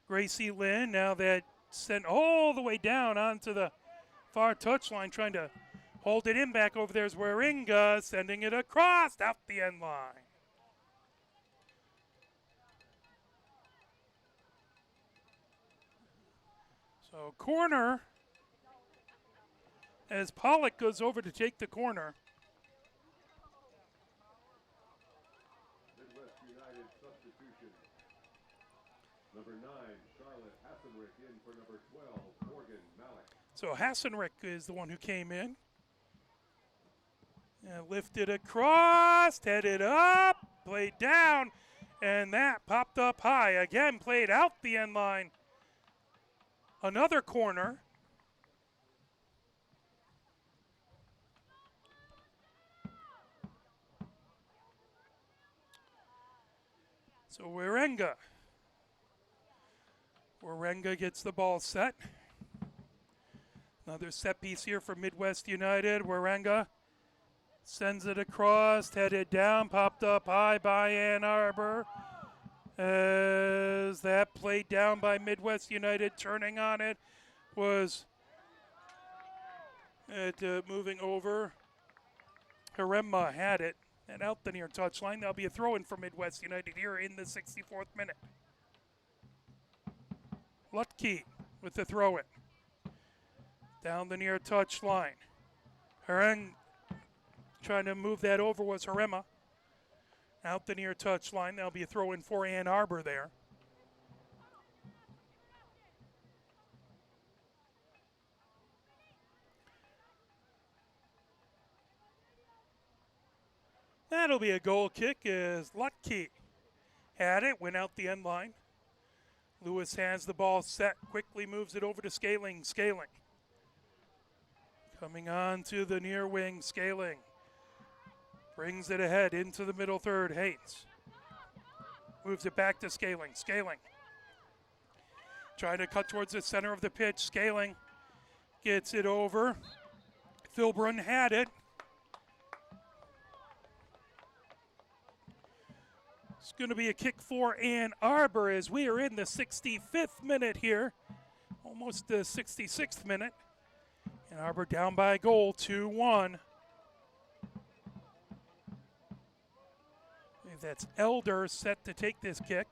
Gracie Lynn. Now that sent all the way down onto the far touchline. Trying to hold it in back over there is Waringa, sending it across out the end line. So corner as Pollock goes over to take the corner. Midwest United substitution. Number 9, Charlotte Hassenrick in for number 12, Morgan Malik. So Hassenrick is the one who came in. And lifted across, headed up, played down, and that popped up high. Again, played out the end line. Another corner. So Waringa Warenga gets the ball set. Another set piece here for Midwest United. Warenga sends it across, headed down, popped up high by Ann Arbor. As that played down by Midwest United, turning on it was moving over. Harema had it and out the near touchline. There'll be a throw-in for Midwest United here in the 64th minute. Lutke with the throw-in. Down the near touchline. Hereng trying to move that over was Harema. Out the near touchline. There'll be a throw-in for Ann Arbor there. That'll be a goal kick as Lutke had it, went out the end line. Lewis has the ball set, quickly moves it over to Scaling. Scaling. Coming on to the near wing, Scaling. Brings it ahead into the middle third, Haynes. Moves it back to Scaling. Scaling. Trying to cut towards the center of the pitch. Scaling gets it over. Philbrun had it. It's going to be a kick for Ann Arbor as we are in the 65th minute here. Almost the 66th minute. Ann Arbor down by a goal, 2-1. I believe that's Elder set to take this kick.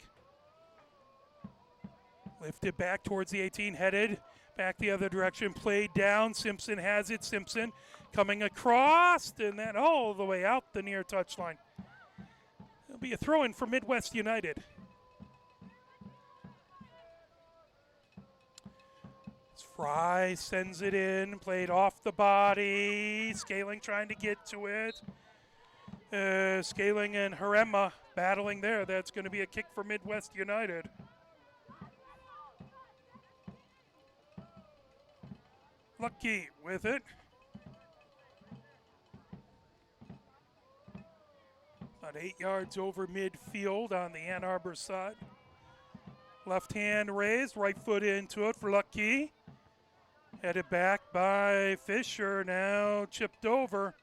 Lifted back towards the 18, headed back the other direction, played down. Simpson has it. Simpson coming across, and then all the way out the near touchline. It'll be a throw-in for Midwest United. Fry sends it in, played off the body. Scaling trying to get to it. Scaling and Harema battling there. That's going to be a kick for Midwest United. Lucky with it. About 8 yards over midfield on the Ann Arbor side. Left hand raised, right foot into it for Lucky. Headed back by Fisher, now chipped over.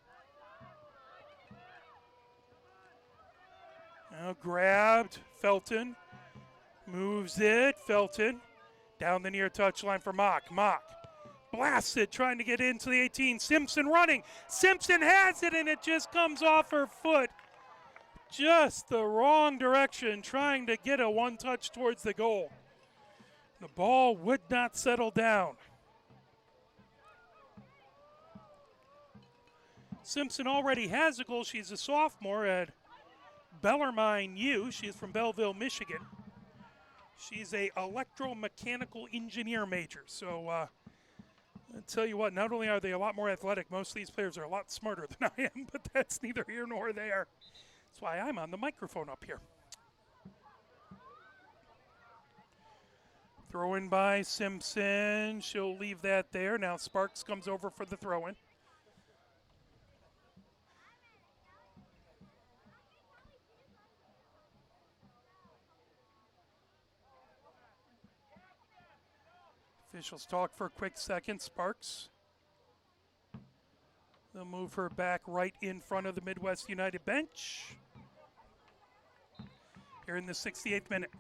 Now grabbed, Felton moves it, Felton down the near touchline for Mock. Mock blasts it, trying to get into the 18. Simpson running, Simpson has it, and it just comes off her foot. Just the wrong direction, trying to get a one touch towards the goal. The ball would not settle down. Simpson already has a goal. She's a sophomore at Bellarmine U. She's from Belleville, Michigan. She's a electromechanical engineer major. So I'll tell you what, not only are they a lot more athletic, most of these players are a lot smarter than I am, but that's neither here nor there. That's why I'm on the microphone up here. Throw in by Simpson. She'll leave that there. Now Sparks comes over for the throw in. Officials talk for a quick second. Sparks. They'll move her back right in front of the Midwest United bench. Here in the 68th minute.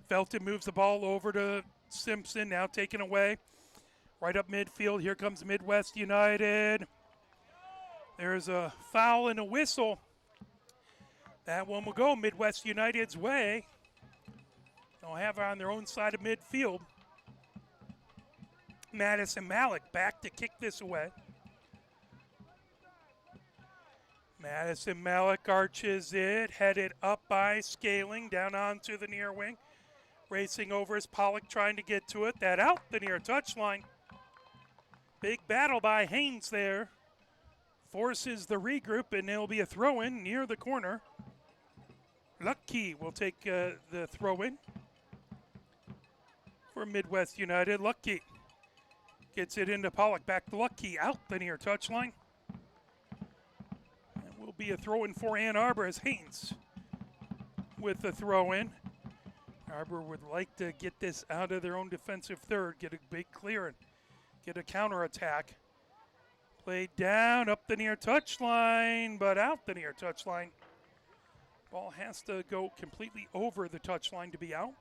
Felton moves the ball over to Simpson, now taken away. Right up midfield, here comes Midwest United. There's a foul and a whistle. That one will go Midwest United's way. They'll have her on their own side of midfield. Madison Malik back to kick this away. Madison Malik arches it, headed up by Scaling, down onto the near wing. Racing over is Pollock trying to get to it. That out the near touchline. Big battle by Haynes there. Forces the regroup, and there'll be a throw-in near the corner. Lucky will take the throw-in for Midwest United. Lucky gets it into Pollock. Back to Lucky, out the near touchline. And will be a throw-in for Ann Arbor as Haynes with the throw in. Arbor would like to get this out of their own defensive third, get a big clear and get a counterattack. Played down up the near touchline, but out the near touchline. Ball has to go completely over the touchline to be out.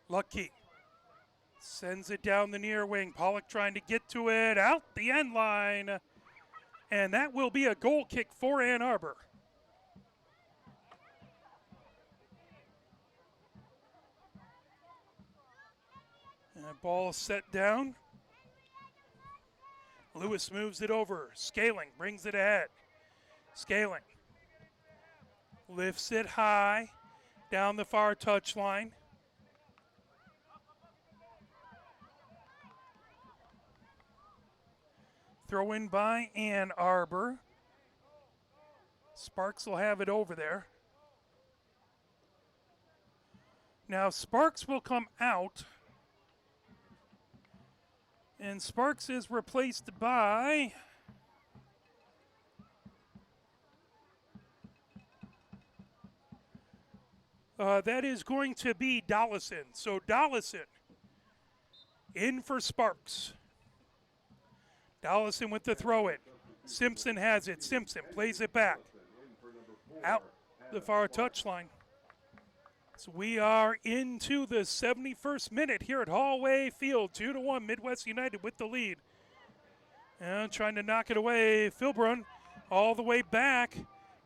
Lucky sends it down the near wing. Pollock trying to get to it, out the end line. And that will be a goal kick for Ann Arbor. And ball set down. Lewis moves it over. Scaling brings it ahead. Scaling lifts it high down the far touchline. Throw in by Ann Arbor. Sparks will have it over there. Now Sparks will come out. And Sparks is replaced by that is going to be Dollison. So Dollison in for Sparks. Dollison with the throw in. Simpson has it. Simpson plays it back. Out the far touchline. So we are into the 71st minute here at Hallway Field. 2-1, Midwest United with the lead. And trying to knock it away. Philbrun all the way back.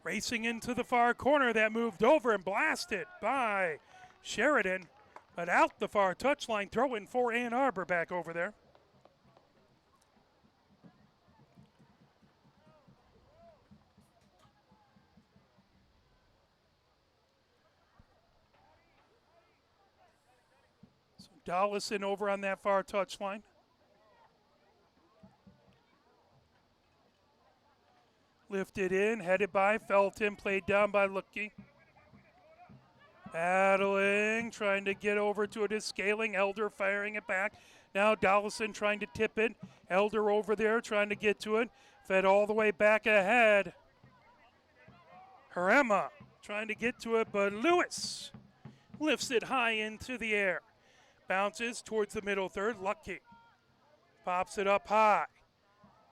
Racing into the far corner. That moved over and blasted by Sheridan. But out the far touchline. Throw in for Ann Arbor back over there. Dollison over on that far touchline. Lifted in, headed by Felton, played down by Lucky. Battling, trying to get over to it is Scaling. Elder firing it back. Now Dollison trying to tip it. Elder over there trying to get to it. Fed all the way back ahead. Harema trying to get to it, but Lewis lifts it high into the air. Bounces towards the middle third. Lucky pops it up high.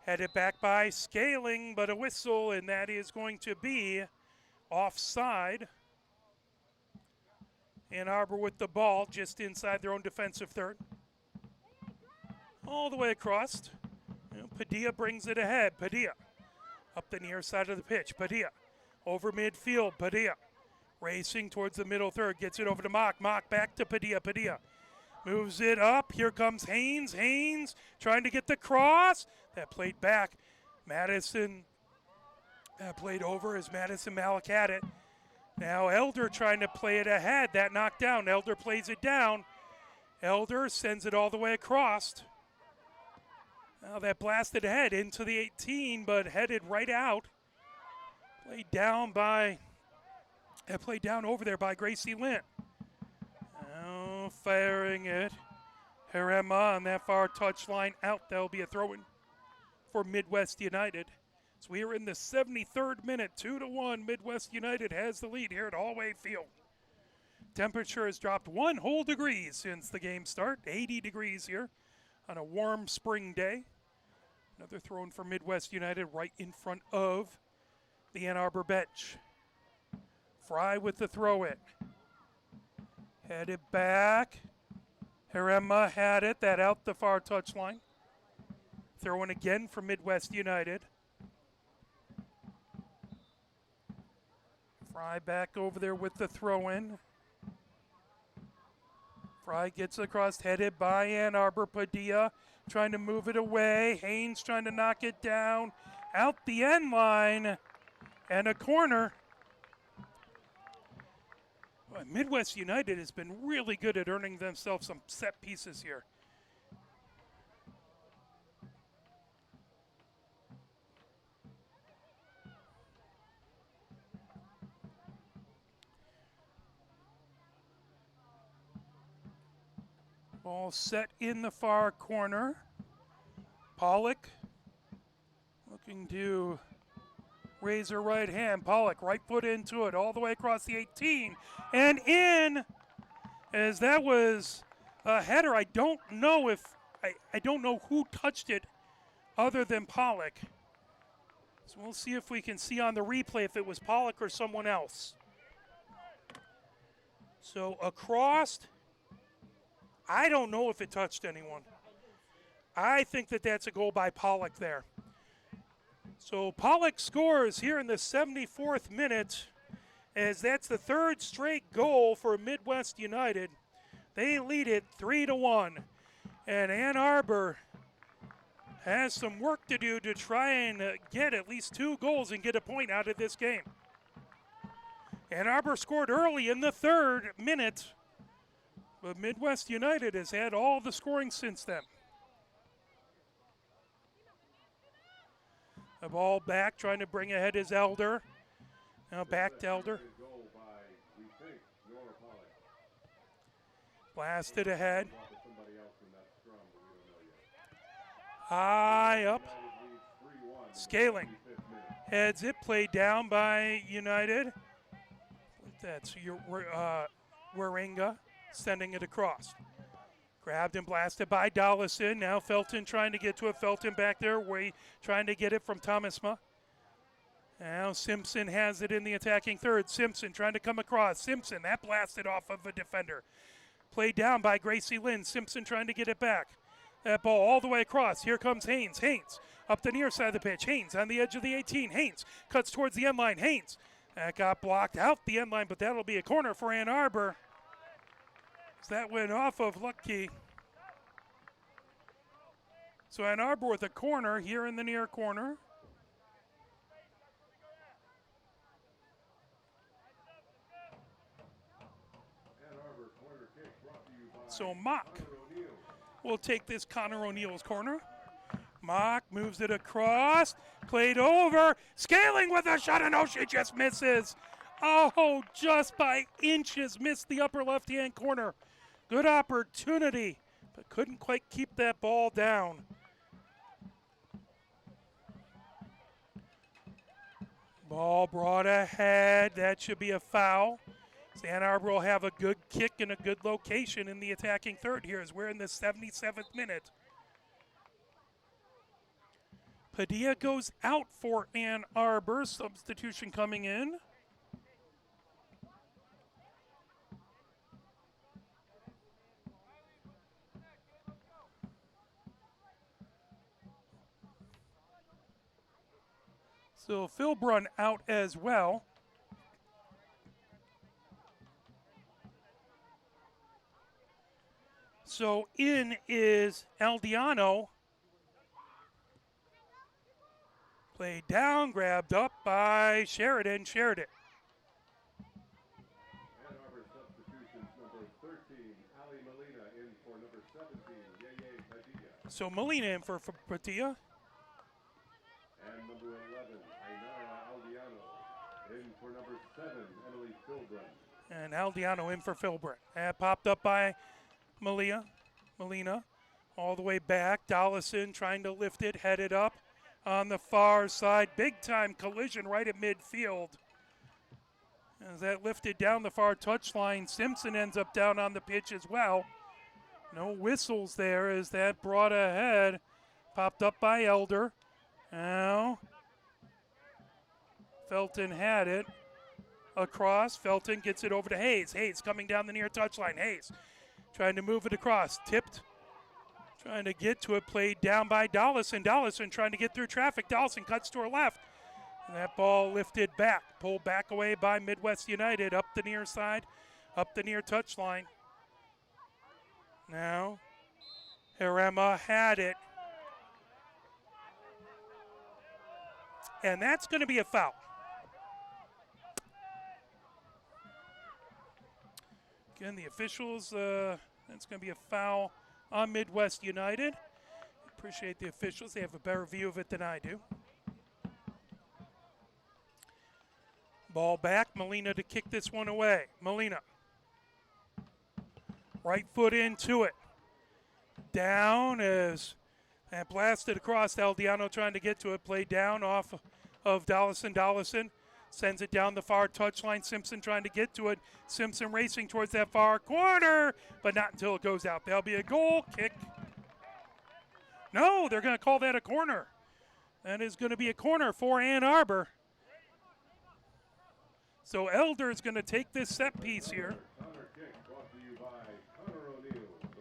Headed back by Scaling, but a whistle, and that is going to be offside. Ann Arbor with the ball just inside their own defensive third. All the way across. Padilla brings it ahead. Padilla up the near side of the pitch. Padilla over midfield. Padilla racing towards the middle third. Gets it over to Mock. Mock back to Padilla. Padilla moves it up. Here comes Haynes. Haynes trying to get the cross. That played back. Madison played over as Madison Malik had it. Now Elder trying to play it ahead. That knocked down. Elder plays it down. Elder sends it all the way across. Now that blasted ahead into the 18, but headed right out. Played down over there by Gracie Lynn. Now firing it. Harema on that far touchline out. That'll be a throw-in for Midwest United. So we are in the 73rd minute. 2-1. Midwest United has the lead here at Hallway Field. Temperature has dropped 1 whole degree since the game start. 80 degrees here on a warm spring day. Another throw-in for Midwest United right in front of the Ann Arbor bench. Fry with the throw-in. Headed back. Harema had it. That out the far touchline. Throw-in again for Midwest United. Fry back over there with the throw-in. Fry gets across, headed by Ann Arbor. Padilla trying to move it away. Haynes trying to knock it down. Out the end line. And a corner. Well, Midwest United has been really good at earning themselves some set pieces here. Ball set in the far corner. Pollock looking to Raise her right hand. Pollock, right foot into it, all the way across the 18. And in, as that was a header. I don't know if, I don't know who touched it other than Pollock. So we'll see if we can see on the replay if it was Pollock or someone else. So across, I don't know if it touched anyone. I think that that's a goal by Pollock there. So Pollock scores here in the 74th minute, as that's the third straight goal for Midwest United. They lead it 3-1, and Ann Arbor has some work to do to try and get at least 2 goals and get a point out of this game. Ann Arbor scored early in the 3rd minute, but Midwest United has had all the scoring since then. The ball back, trying to bring ahead is Elder. Now back to Elder. Blasted ahead. High up. Scaling. Heads it, played down by United. That's your Waringa sending it across. Grabbed and blasted by Dollison. Now Felton trying to get to it. Felton back there, trying to get it from Thomasma. Now Simpson has it in the attacking third. Simpson trying to come across. Simpson, that blasted off of a defender. Played down by Gracie Lynn. Simpson trying to get it back. That ball all the way across. Here comes Haynes. Haynes up the near side of the pitch. Haynes on the edge of the 18. Haynes cuts towards the end line. Haynes, that got blocked out the end line, but that'll be a corner for Ann Arbor. That went off of Lucky. So Ann Arbor with a corner here in the near corner. So Mock will take this Connor O'Neill's corner. Mock moves it across, played over, Scaling with a shot, and oh, she just misses. Oh, just by inches, missed the upper left-hand corner. Good opportunity, but couldn't quite keep that ball down. Ball brought ahead. That should be a foul. Ann Arbor will have a good kick and a good location in the attacking third here as we're in the 77th minute. Padilla goes out for Ann Arbor. Substitution coming in. So Philbrunn out as well. So in is Aldiano. Played down, grabbed up by Sheridan. Sheridan. Ann Arbor substitutions, number 13, Ali Molina in for number 17, Yeye Padilla. So Molina in for Padilla. And number 11, Ainara Aldiano in for number 7, Emily Philbrunn. And Aldiano in for Philbrunn. That popped up by Molina, all the way back. Dollison trying to lift it, headed up on the far side. Big time collision right at midfield. As that lifted down the far touchline, Simpson ends up down on the pitch as well. No whistles there as that brought ahead. Popped up by Elder. Now Felton had it across. Felton gets it over to Hayes. Hayes coming down the near touchline. Hayes trying to move it across. Tipped. Trying to get to it. Played down by Dollison. Dollison trying to get through traffic. Dollison cuts to her left. And that ball lifted back. Pulled back away by Midwest United. Up the near side. Up the near touchline. Now Harema had it. And that's going to be a foul. Again, the officials, that's going to be a foul on Midwest United. Appreciate the officials. They have a better view of it than I do. Ball back. Molina to kick this one away. Molina. Right foot into it. Down as that blasted across. Aldiano trying to get to it. Played down off of Dollison. Dollison sends it down the far touchline. Simpson trying to get to it. Simpson racing towards that far corner, but not until it goes out. That'll be a goal kick. No, they're going to call that a corner. That is going to be a corner for Ann Arbor. So Elder is going to take this set piece here. Corner kick brought to you by Connor O'Neill of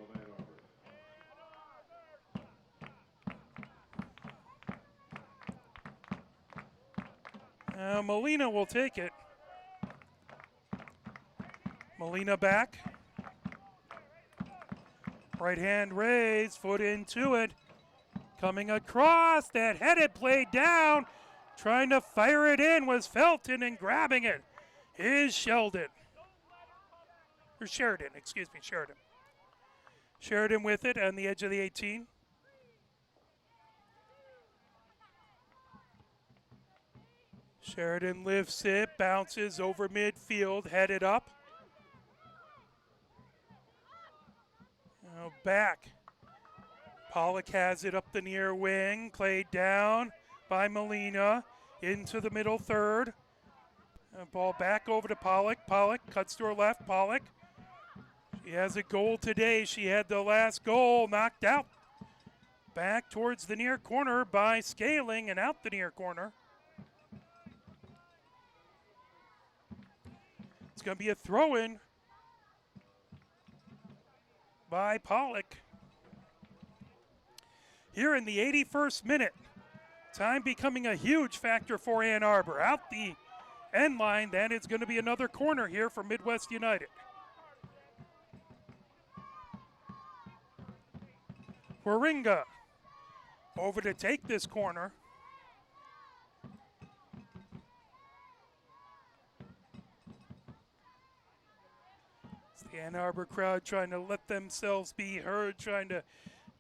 Ann Arbor. Molina will take it. Molina back. Right hand raised, foot into it. Coming across, that headed play down. Trying to fire it in was Felton, and grabbing it is Sheldon. Or Sheridan, excuse me, Sheridan. Sheridan with it on the edge of the 18. Sheridan lifts it, bounces over midfield, headed up. Now back. Pollock has it up the near wing, played down by Molina into the middle third. Ball back over to Pollock. Pollock cuts to her left. Pollock. She has a goal today. She had the last goal knocked out. Back towards the near corner by Scaling and out the near corner. It's going to be a throw-in by Pollock. Here in the 81st minute, time becoming a huge factor for Ann Arbor. Out the end line, that is going to be another corner here for Midwest United. Waringa over to take this corner. It's the Ann Arbor crowd trying to let themselves be heard, trying to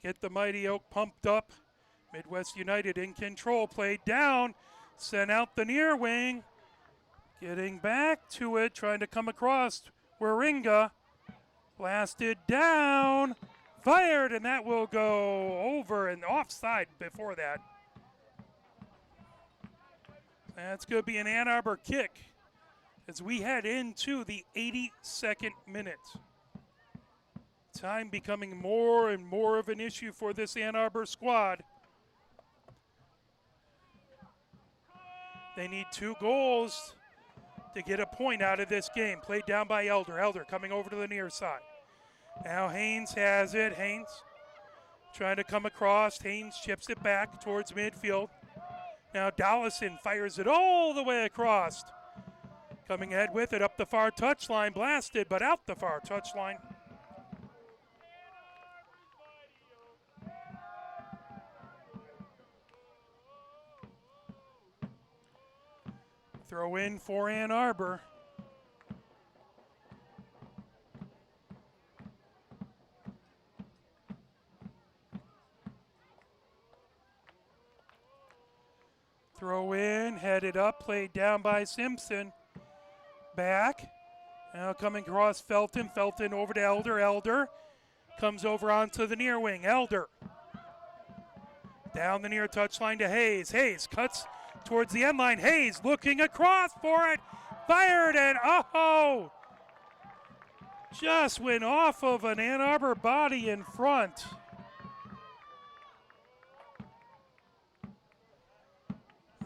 get the Mighty Oak pumped up. Midwest United in control, played down, sent out the near wing. Getting back to it, trying to come across. Waringa blasted down, fired, and that will go over and offside before that. That's going to be an Ann Arbor kick as we head into the 82nd minute. Time becoming more and more of an issue for this Ann Arbor squad. They need 2 goals to get a point out of this game. Played down by Elder. Elder coming over to the near side. Now Haynes has it. Haynes trying to come across. Haynes chips it back towards midfield. Now Dollison fires it all the way across. Coming ahead with it up the far touchline. Blasted, but out the far touchline. Throw in for Ann Arbor. Throw in, headed up, played down by Simpson. Back. Now coming across Felton. Felton over to Elder. Elder comes over onto the near wing. Elder. Down the near touchline to Hayes. Hayes cuts towards the end line. Hayes looking across for it. Fired, and oh! Just went off of an Ann Arbor body in front.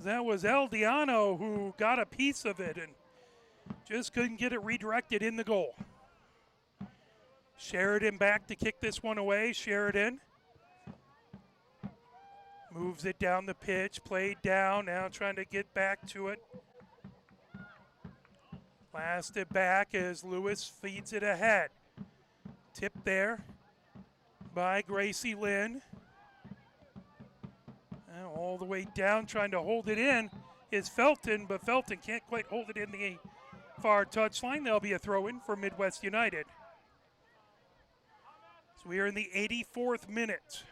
That was El Diano who got a piece of it and just couldn't get it redirected in the goal. Sheridan back to kick this one away. Sheridan moves it down the pitch, played down, now trying to get back to it. Blasted back as Lewis feeds it ahead. Tipped there by Gracie Lynn. Now all the way down, trying to hold it in is Felton, but Felton can't quite hold it in the far touchline. There'll be a throw-in for Midwest United. So we are in the 84th minute.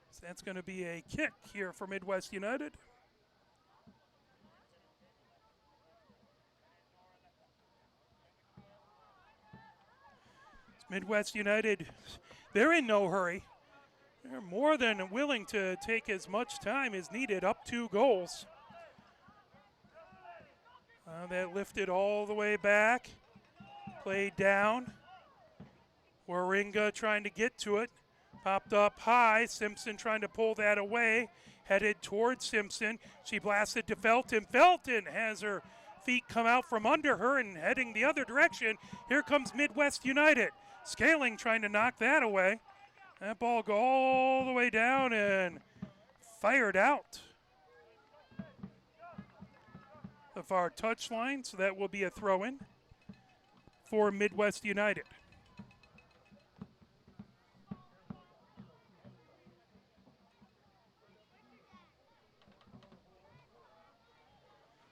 So that's going to be a kick here for Midwest United. Midwest United, they're in no hurry. They're more than willing to take as much time as needed, up 2 goals. That lifted all the way back, played down. Waringa trying to get to it, popped up high. Simpson trying to pull that away, headed towards Simpson. She blasted to Felton. Felton has her feet come out from under her and heading the other direction. Here comes Midwest United. Scaling trying to knock that away. That ball go all the way down and fired out the far touchline, so that will be a throw-in for Midwest United.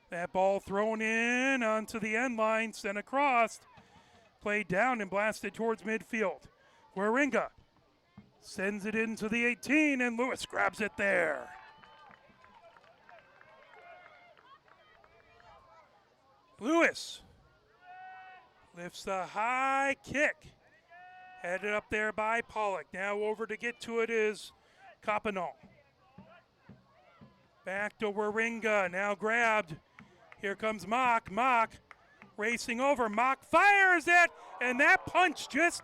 That ball thrown in onto the end line, sent across, played down and blasted towards midfield. Waringa sends it into the 18, and Lewis grabs it there. Lewis lifts the high kick, headed up there by Pollock. Now over to get to it is Coppenall. Back to Waringa, now grabbed. Here comes Mock. Mock racing over. Mock fires it, and that punch just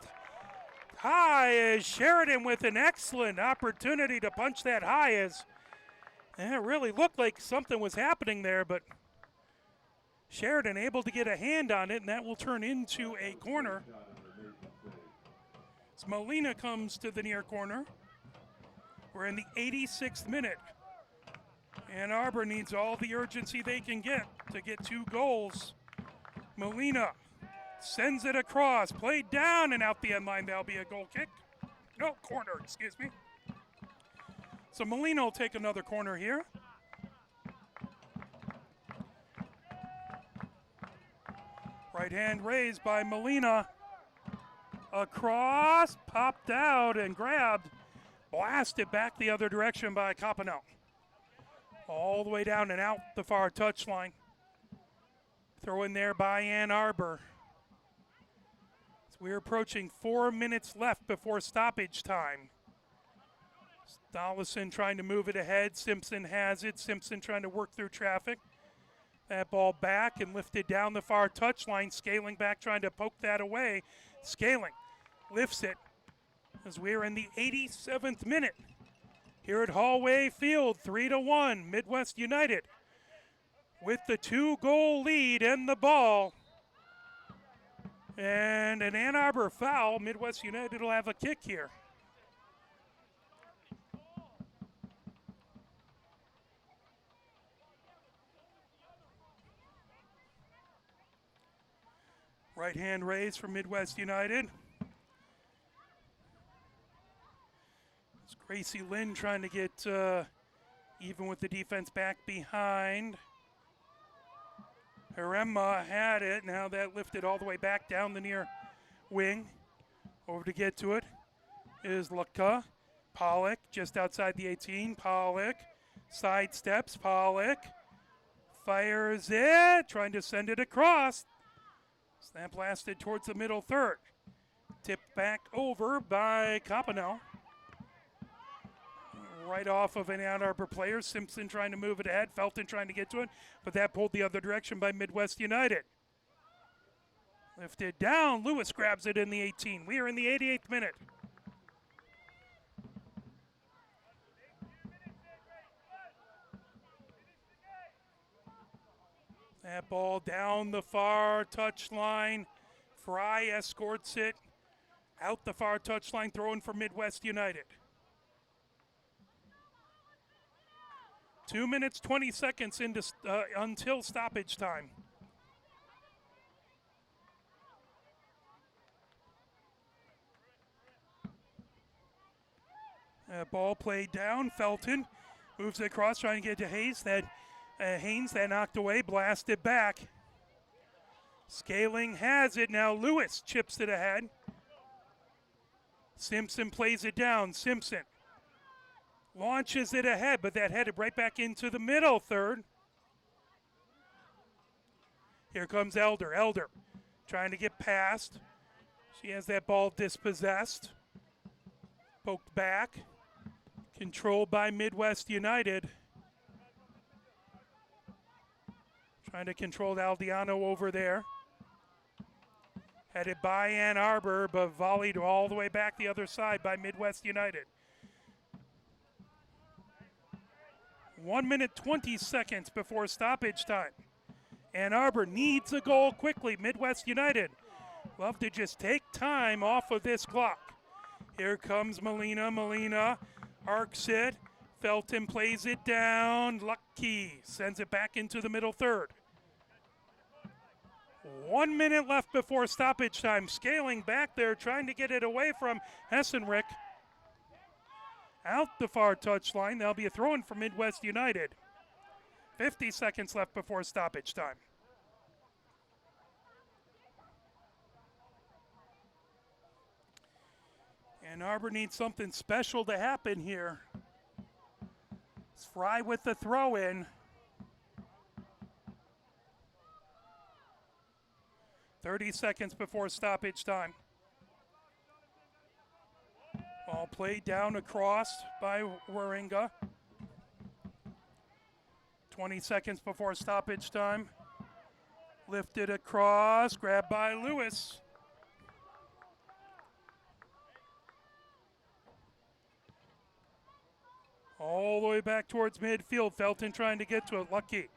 high as Sheridan with an excellent opportunity to punch that high as it really looked like something was happening there, but Sheridan able to get a hand on it, and that will turn into a corner. As Molina comes to the near corner. We're in the 86th minute. And Arbor needs all the urgency they can get to get 2 goals. Molina sends it across, played down and out the end line. That'll be a goal kick. No, corner, excuse me. So Molina will take another corner here. Right hand raised by Molina. Across, popped out and grabbed. Blasted back the other direction by Coppenall. All the way down and out the far touchline. Throw in there by Ann Arbor. So we're approaching 4 minutes left before stoppage time. Dollison trying to move it ahead. Simpson has it. Simpson trying to work through traffic. That ball back and lifted down the far touchline. Scaling back trying to poke that away. Scaling lifts it as we're in the 87th minute. Here at Hallway Field, 3-1, Midwest United with the 2-goal lead and the ball. And an Ann Arbor foul. Midwest United will have a kick here. Right hand raised for Midwest United. It's Gracie Lynn trying to get even with the defense back behind. Harema had it. Now that lifted all the way back down the near wing. Over to get to it is Laka. Pollock just outside the 18. Pollock sidesteps. Pollock fires it. Trying to send it across. Snap blasted towards the middle third. Tipped back over by Coppenall. Right off of an Ann Arbor player. Simpson trying to move it ahead. Felton trying to get to it, but that pulled the other direction by Midwest United. Lifted down. Lewis grabs it in the 18. We are in the 88th minute. That ball down the far touchline. Fry escorts it out the far touchline, throwing for Midwest United. 2 minutes, 20 seconds into until stoppage time. Ball played down. Felton moves it across, trying to get to Hayes. Haynes that knocked away, blasted back. Scaling has it now. Lewis chips it ahead. Simpson plays it down. Simpson launches it ahead, but that headed right back into the middle third. Here comes Elder. Elder trying to get past. She has that ball dispossessed. Poked back. Controlled by Midwest United. Trying to control Aldiano over there. Headed by Ann Arbor, but volleyed all the way back the other side by Midwest United. 1 minute, 20 seconds before stoppage time. Ann Arbor needs a goal quickly. Midwest United love to just take time off of this clock. Here comes Molina. Molina arcs it. Felton plays it down. Lucky sends it back into the middle third. 1 minute left before stoppage time. Scaling back there, trying to get it away from Hessenrich. Out the far touchline. There'll be a throw-in for Midwest United. 50 seconds left before stoppage time. Ann Arbor needs something special to happen here. It's Fry with the throw-in. 30 seconds before stoppage time. Ball played down across by Warringa. 20 seconds before stoppage time. Lifted across, grabbed by Lewis. All the way back towards midfield. Felton trying to get to it. Lucky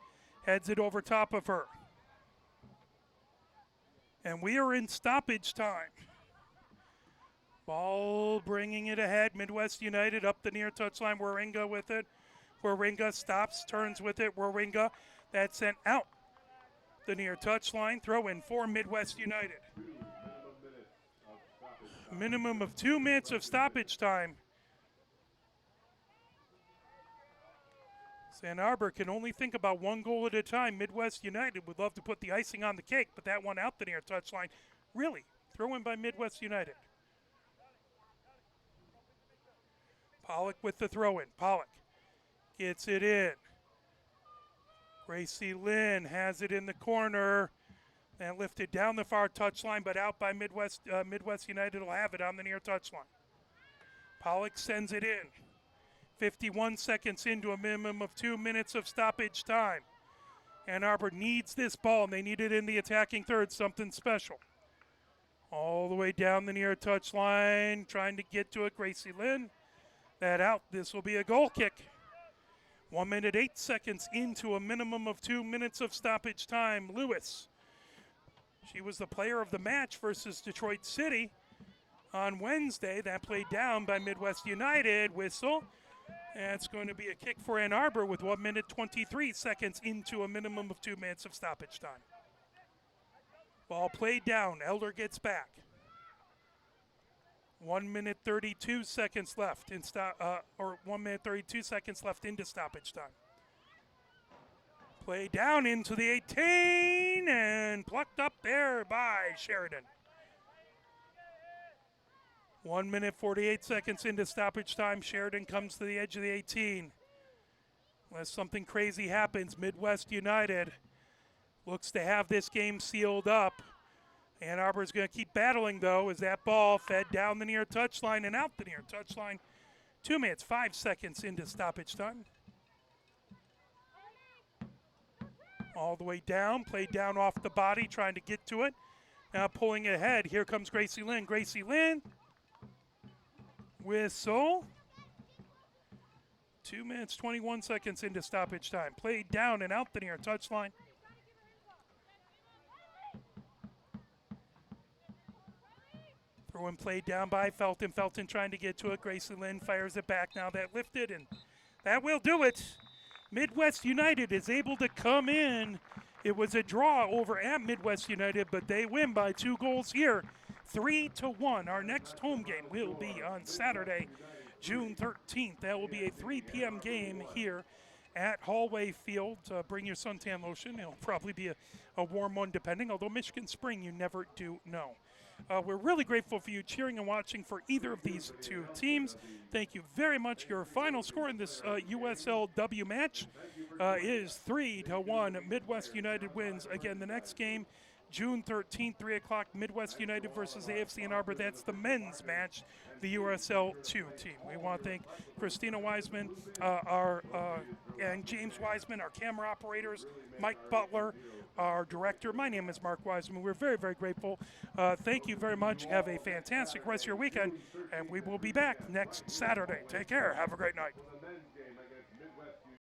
heads it over top of her. And we are in stoppage time. Ball bringing it ahead. Midwest United up the near touchline. Warringa with it. Warringa stops, turns with it. Warringa, that's sent out the near touchline. Throw in for Midwest United. Minimum of 2 minutes of stoppage time. Ann Arbor can only think about one goal at a time. Midwest United would love to put the icing on the cake, but that one out the near touchline. Really, throw in by Midwest United. Pollock with the throw-in. Pollock gets it in. Gracie Lynn has it in the corner and lifted down the far touchline, but out by Midwest United will have it on the near touchline. Pollock sends it in. 51 seconds into a minimum of 2 minutes of stoppage time. Ann Arbor needs this ball, and they need it in the attacking third, something special. All the way down the near touchline, trying to get to it, Gracie Lynn. That out, this will be a goal kick. 1 minute, 8 seconds into a minimum of 2 minutes of stoppage time. Lewis, she was the player of the match versus Detroit City on Wednesday. That played down by Midwest United. Whistle. That's going to be a kick for Ann Arbor with 1 minute, 23 seconds into a minimum of 2 minutes of stoppage time. Ball played down. Elder gets back. 1 minute, 32 seconds left in 1 minute, 32 seconds left into stoppage time. Play down into the 18 and plucked up there by Sheridan. 1 minute, 48 seconds into stoppage time. Sheridan comes to the edge of the 18. Unless something crazy happens, Midwest United looks to have this game sealed up. Ann Arbor's going to keep battling, though, as that ball fed down the near touchline and out the near touchline. 2 minutes, 5 seconds into stoppage time. All the way down, played down off the body, trying to get to it. Now pulling ahead. Here comes Gracie Lynn. Gracie Lynn. Whistle. 2 minutes, 21 seconds into stoppage time. Played down and out the near touchline. Throw and played down by Felton. Felton trying to get to it. Gracie Lynn fires it back. Now that lifted, and that will do it. Midwest United is able to come in. It was a draw over at Midwest United, but they win by 2 goals here. 3-1. Our next home game will be on Saturday, June 13th. That will be a 3 p.m. game here at Hallway Field. Bring your suntan lotion. It'll probably be a warm one depending, although Michigan Spring, you never do know. We're really grateful for you cheering and watching for either of these two teams. Thank you very much. Your final score in this USLW match is 3-1. Midwest United wins. Again, the next game, June 13th, 3 o'clock, Midwest United versus AFC Ann Arbor. That's the men's match, the USL 2 team. We want to thank Christina Wiseman, and James Wiseman, our camera operators, Mike Butler, our director. My name is Mark Wiseman. We're very, very grateful. Thank you very much. Have a fantastic rest of your weekend, and we will be back next Saturday. Take care. Have a great night.